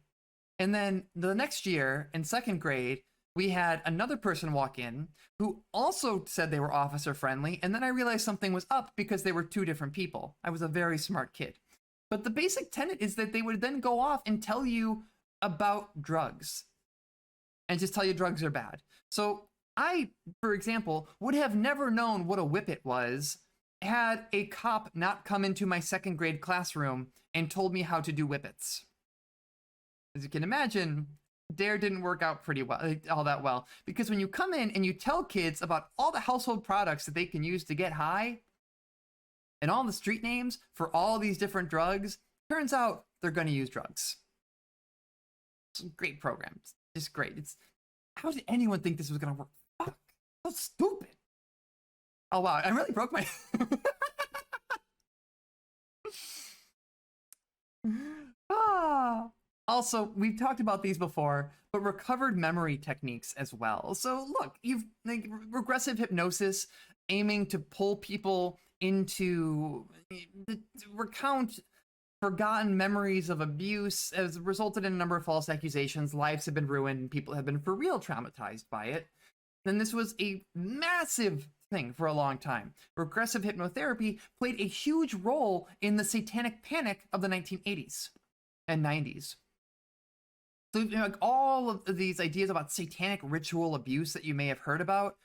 And then the next year in second grade, we had another person walk in who also said they were officer friendly. And then I realized something was up because they were two different people. I was a very smart kid. But the basic tenet is that they would then go off and tell you about drugs. And just tell you drugs are bad. So I, for example, would have never known what a whippet was had a cop not come into my second grade classroom and told me how to do whippets. As you can imagine, DARE didn't work out pretty well, all that well, because when you come in and you tell kids about all the household products that they can use to get high and all the street names for all these different drugs, turns out they're going to use drugs. It's a great program. Just great. How did anyone think this was gonna work? Fuck, so stupid. Oh wow, I really broke my. Also, we've talked about these before, but recovered memory techniques as well. So look, you've regressive hypnosis aiming to pull people into recount forgotten memories of abuse has resulted in a number of false accusations. Lives have been ruined, and people have been for real traumatized by it. And this was a massive thing for a long time. Regressive hypnotherapy played a huge role in the satanic panic of the 1980s and 90s. So like all of these ideas about satanic ritual abuse that you may have heard about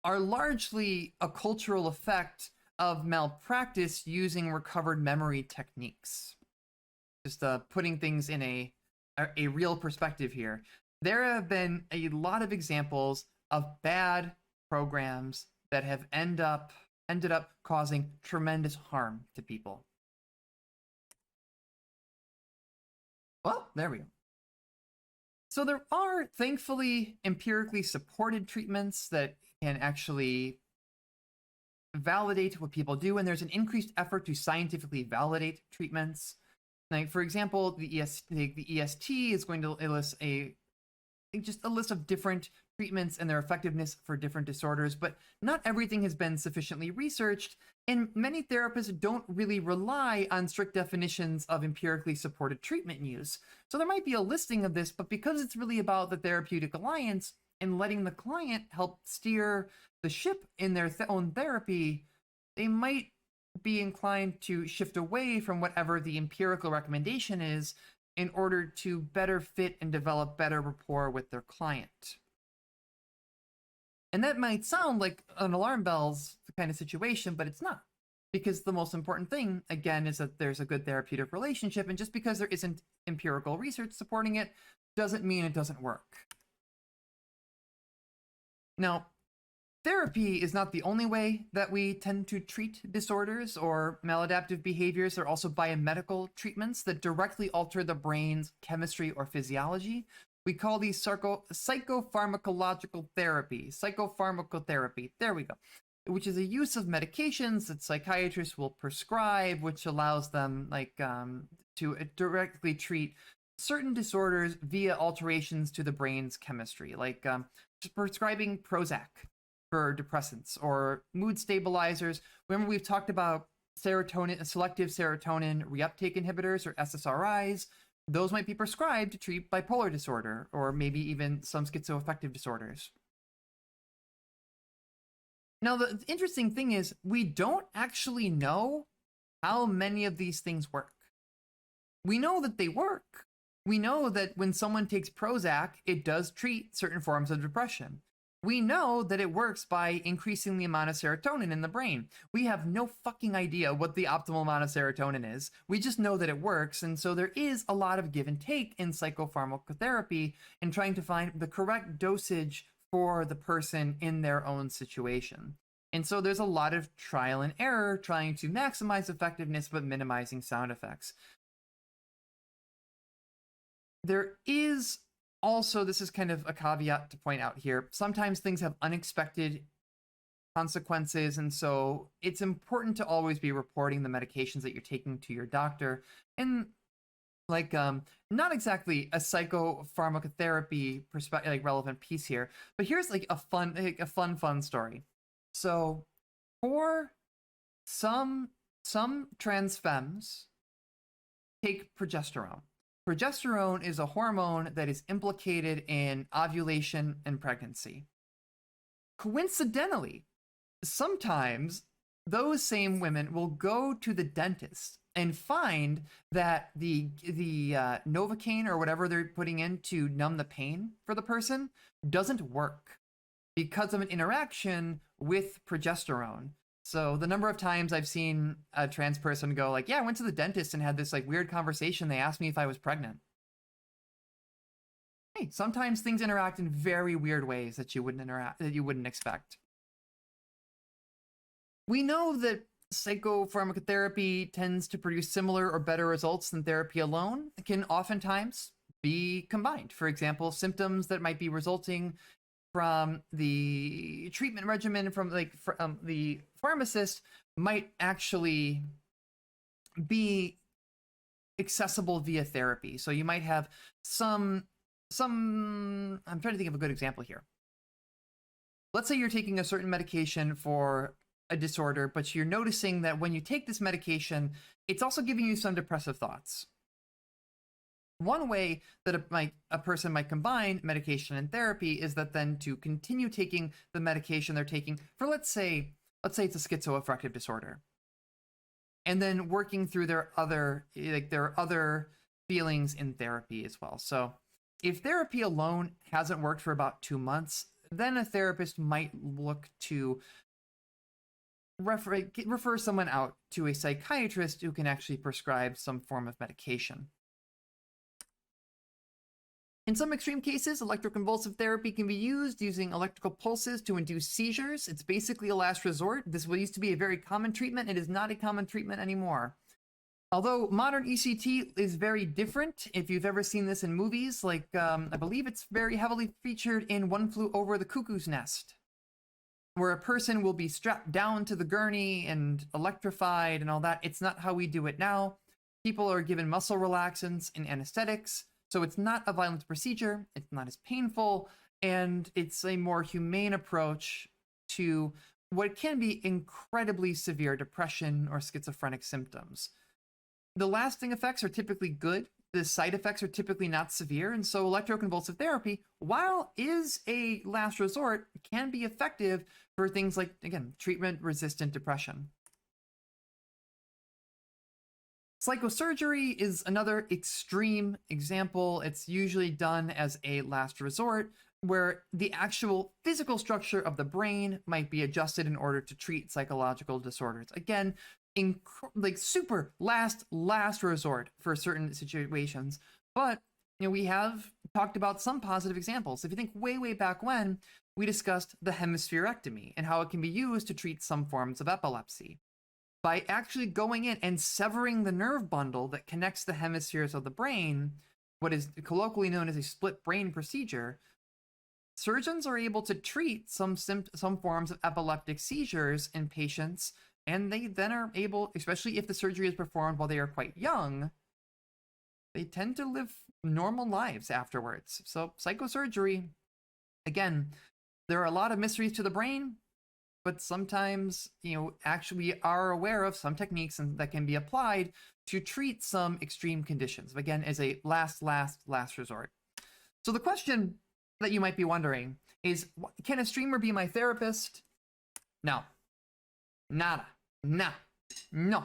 are largely a cultural effect of malpractice using recovered memory techniques. Just putting things in a real perspective here. There have been a lot of examples of bad programs that have ended up causing tremendous harm to people. Well, there we go. So there are, thankfully, empirically supported treatments that can actually validate what people do, and there's an increased effort to scientifically validate treatments. Like, for example, the EST is going to list a list of different treatments and their effectiveness for different disorders, but not everything has been sufficiently researched, and many therapists don't really rely on strict definitions of empirically supported treatment use. So there might be a listing of this, but because it's really about the therapeutic alliance and letting the client help steer the ship in their own therapy, they might be inclined to shift away from whatever the empirical recommendation is in order to better fit and develop better rapport with their client. And that might sound like an alarm bells kind of situation, but it's not. Because the most important thing, again, is that there's a good therapeutic relationship, and just because there isn't empirical research supporting it doesn't mean it doesn't work. Now, therapy is not the only way that we tend to treat disorders or maladaptive behaviors. There are also biomedical treatments that directly alter the brain's chemistry or physiology. We call these psychopharmacological therapy. Psychopharmacotherapy. There we go. which is a use of medications that psychiatrists will prescribe, which allows them to directly treat certain disorders via alterations to the brain's chemistry, like prescribing Prozac for depressants or mood stabilizers. Remember, we've talked about selective serotonin reuptake inhibitors, or SSRIs. Those might be prescribed to treat bipolar disorder or maybe even some schizoaffective disorders. Now, the interesting thing is we don't actually know how many of these things work. We know that they work. We know that when someone takes Prozac, it does treat certain forms of depression. We know that it works by increasing the amount of serotonin in the brain. We have no fucking idea what the optimal amount of serotonin is. We just know that it works. And so there is a lot of give and take in psychopharmacotherapy in trying to find the correct dosage for the person in their own situation. And so there's a lot of trial and error trying to maximize effectiveness but minimizing sound effects. There is also, this is kind of a caveat to point out here, sometimes things have unexpected consequences, and so it's important to always be reporting the medications that you're taking to your doctor. And not exactly a psychopharmacotherapy perspective, relevant piece here, but here's a fun story. So for some trans femmes take progesterone. Progesterone is a hormone that is implicated in ovulation and pregnancy. Coincidentally, sometimes those same women will go to the dentist and find that the Novocaine or whatever they're putting in to numb the pain for the person doesn't work because of an interaction with progesterone. So the number of times I've seen a trans person go yeah, I went to the dentist and had this weird conversation. They asked me if I was pregnant. Hey, sometimes things interact in very weird ways that you wouldn't expect. We know that psychopharmacotherapy tends to produce similar or better results than therapy alone. It can oftentimes be combined. For example, symptoms that might be resulting from the treatment regimen from the pharmacist might actually be accessible via therapy. So you might have some I'm trying to think of a good example here. Let's say you're taking a certain medication for a disorder, but you're noticing that when you take this medication, it's also giving you some depressive thoughts. One way that a person might combine medication and therapy is that then to continue taking the medication they're taking for, let's say it's a schizoaffective disorder, and then working through their other feelings in therapy as well. So if therapy alone hasn't worked for about 2 months, then a therapist might look to refer someone out to a psychiatrist who can actually prescribe some form of medication. In some extreme cases, electroconvulsive therapy can be used using electrical pulses to induce seizures. It's basically a last resort. This used to be a very common treatment. It is not a common treatment anymore. Although modern ECT is very different. If you've ever seen this in movies, I believe it's very heavily featured in One Flew Over the Cuckoo's Nest, where a person will be strapped down to the gurney and electrified and all that. It's not how we do it now. People are given muscle relaxants and anesthetics. So it's not a violent procedure, it's not as painful, and it's a more humane approach to what can be incredibly severe depression or schizophrenic symptoms. The lasting effects are typically good, the side effects are typically not severe, and so electroconvulsive therapy, while is a last resort, can be effective for things like, again, treatment-resistant depression. Psychosurgery is another extreme example. It's usually done as a last resort, where the actual physical structure of the brain might be adjusted in order to treat psychological disorders. Again, super last resort for certain situations. But we have talked about some positive examples. If you think way back when, we discussed the hemispherectomy and how it can be used to treat some forms of epilepsy. By actually going in and severing the nerve bundle that connects the hemispheres of the brain, what is colloquially known as a split brain procedure, surgeons are able to treat some forms of epileptic seizures in patients, and they then are able, especially if the surgery is performed while they are quite young, they tend to live normal lives afterwards. So psychosurgery, again, there are a lot of mysteries to the brain, but sometimes, actually we are aware of some techniques that can be applied to treat some extreme conditions, again, as a last resort. So the question that you might be wondering is, can a streamer be my therapist? No. Nada. No.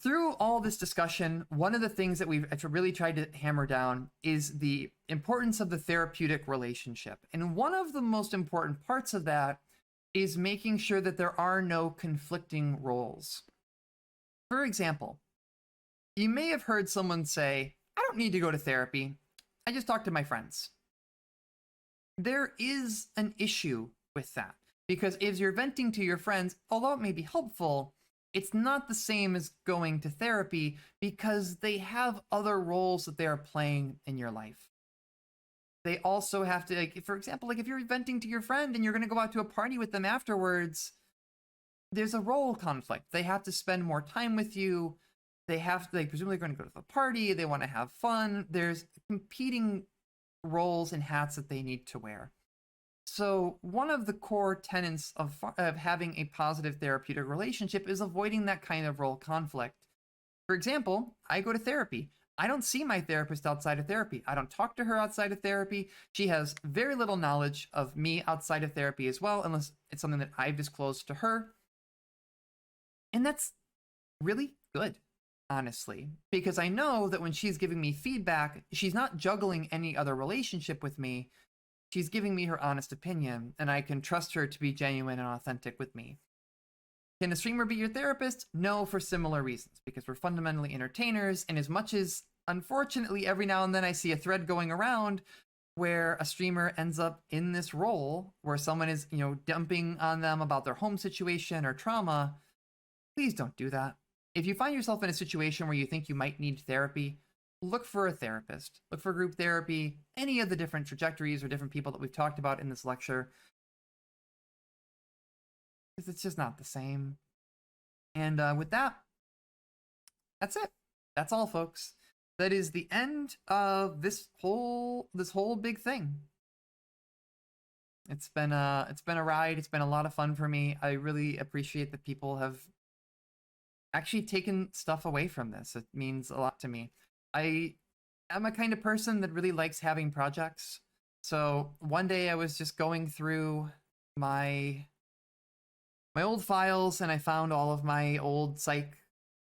Through all this discussion, one of the things that we've really tried to hammer down is the importance of the therapeutic relationship. And one of the most important parts of that is making sure that there are no conflicting roles. For example, you may have heard someone say, I don't need to go to therapy. I just talk to my friends. There is an issue with that, because if you're venting to your friends, although it may be helpful, it's not the same as going to therapy, because they have other roles that they are playing in your life. They also have to, for example, if you're venting to your friend and you're going to go out to a party with them afterwards, there's a role conflict. They have to spend more time with you. They have to, presumably going to go to the party. They want to have fun. There's competing roles and hats that they need to wear. So one of the core tenets of having a positive therapeutic relationship is avoiding that kind of role conflict. For example, I go to therapy. I don't see my therapist outside of therapy. I don't talk to her outside of therapy. She has very little knowledge of me outside of therapy as well, unless it's something that I've disclosed to her. And that's really good, honestly, because I know that when she's giving me feedback, she's not juggling any other relationship with me. She's giving me her honest opinion, and I can trust her to be genuine and authentic with me. Can a streamer be your therapist? No, for similar reasons, because we're fundamentally entertainers, and as much as, unfortunately, every now and then I see a thread going around where a streamer ends up in this role where someone is, dumping on them about their home situation or trauma, please don't do that. If you find yourself in a situation where you think you might need therapy, look for a therapist. Look for group therapy, any of the different trajectories or different people that we've talked about in this lecture. Because it's just not the same. And with that, that's it. That's all, folks. That is the end of this whole big thing. It's been a ride. It's been a lot of fun for me. I really appreciate that people have actually taken stuff away from this. It means a lot to me. I am a kind of person that really likes having projects. So one day I was just going through my old files, and I found all of my old Psych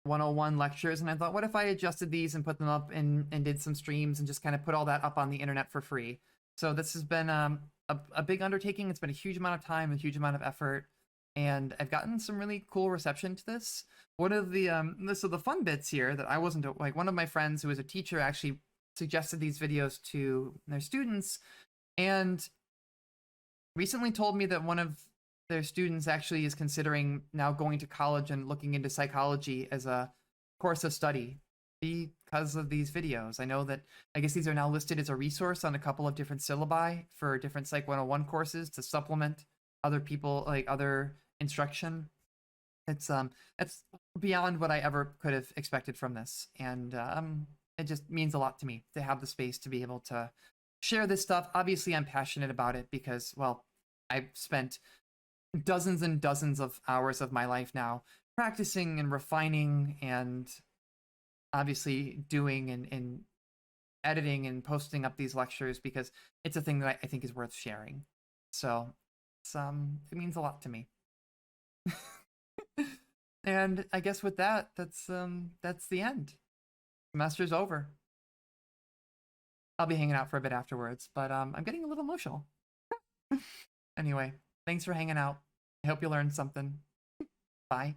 101 lectures, and I thought, what if I adjusted these and put them up and did some streams and just kind of put all that up on the internet for free? So this has been a big undertaking. It's been a huge amount of time, a huge amount of effort, and I've gotten some really cool reception to this. One of the so the fun bits here that I wasn't, one of my friends who was a teacher actually suggested these videos to their students, and recently told me that one of their students actually is considering now going to college and looking into psychology as a course of study because of these videos. I know that, I guess these are now listed as a resource on a couple of different syllabi for different Psych 101 courses to supplement other people, other instruction. It's beyond what I ever could have expected from this, and it just means a lot to me to have the space to be able to share this stuff. Obviously, I'm passionate about it because, well, I've spent dozens and dozens of hours of my life now practicing and refining and obviously doing and editing and posting up these lectures because it's a thing that I think is worth sharing. So it's, it means a lot to me. And I guess with that, that's the end. Semester's over. I'll be hanging out for a bit afterwards, but I'm getting a little emotional. Anyway, thanks for hanging out. I hope you learned something. Bye.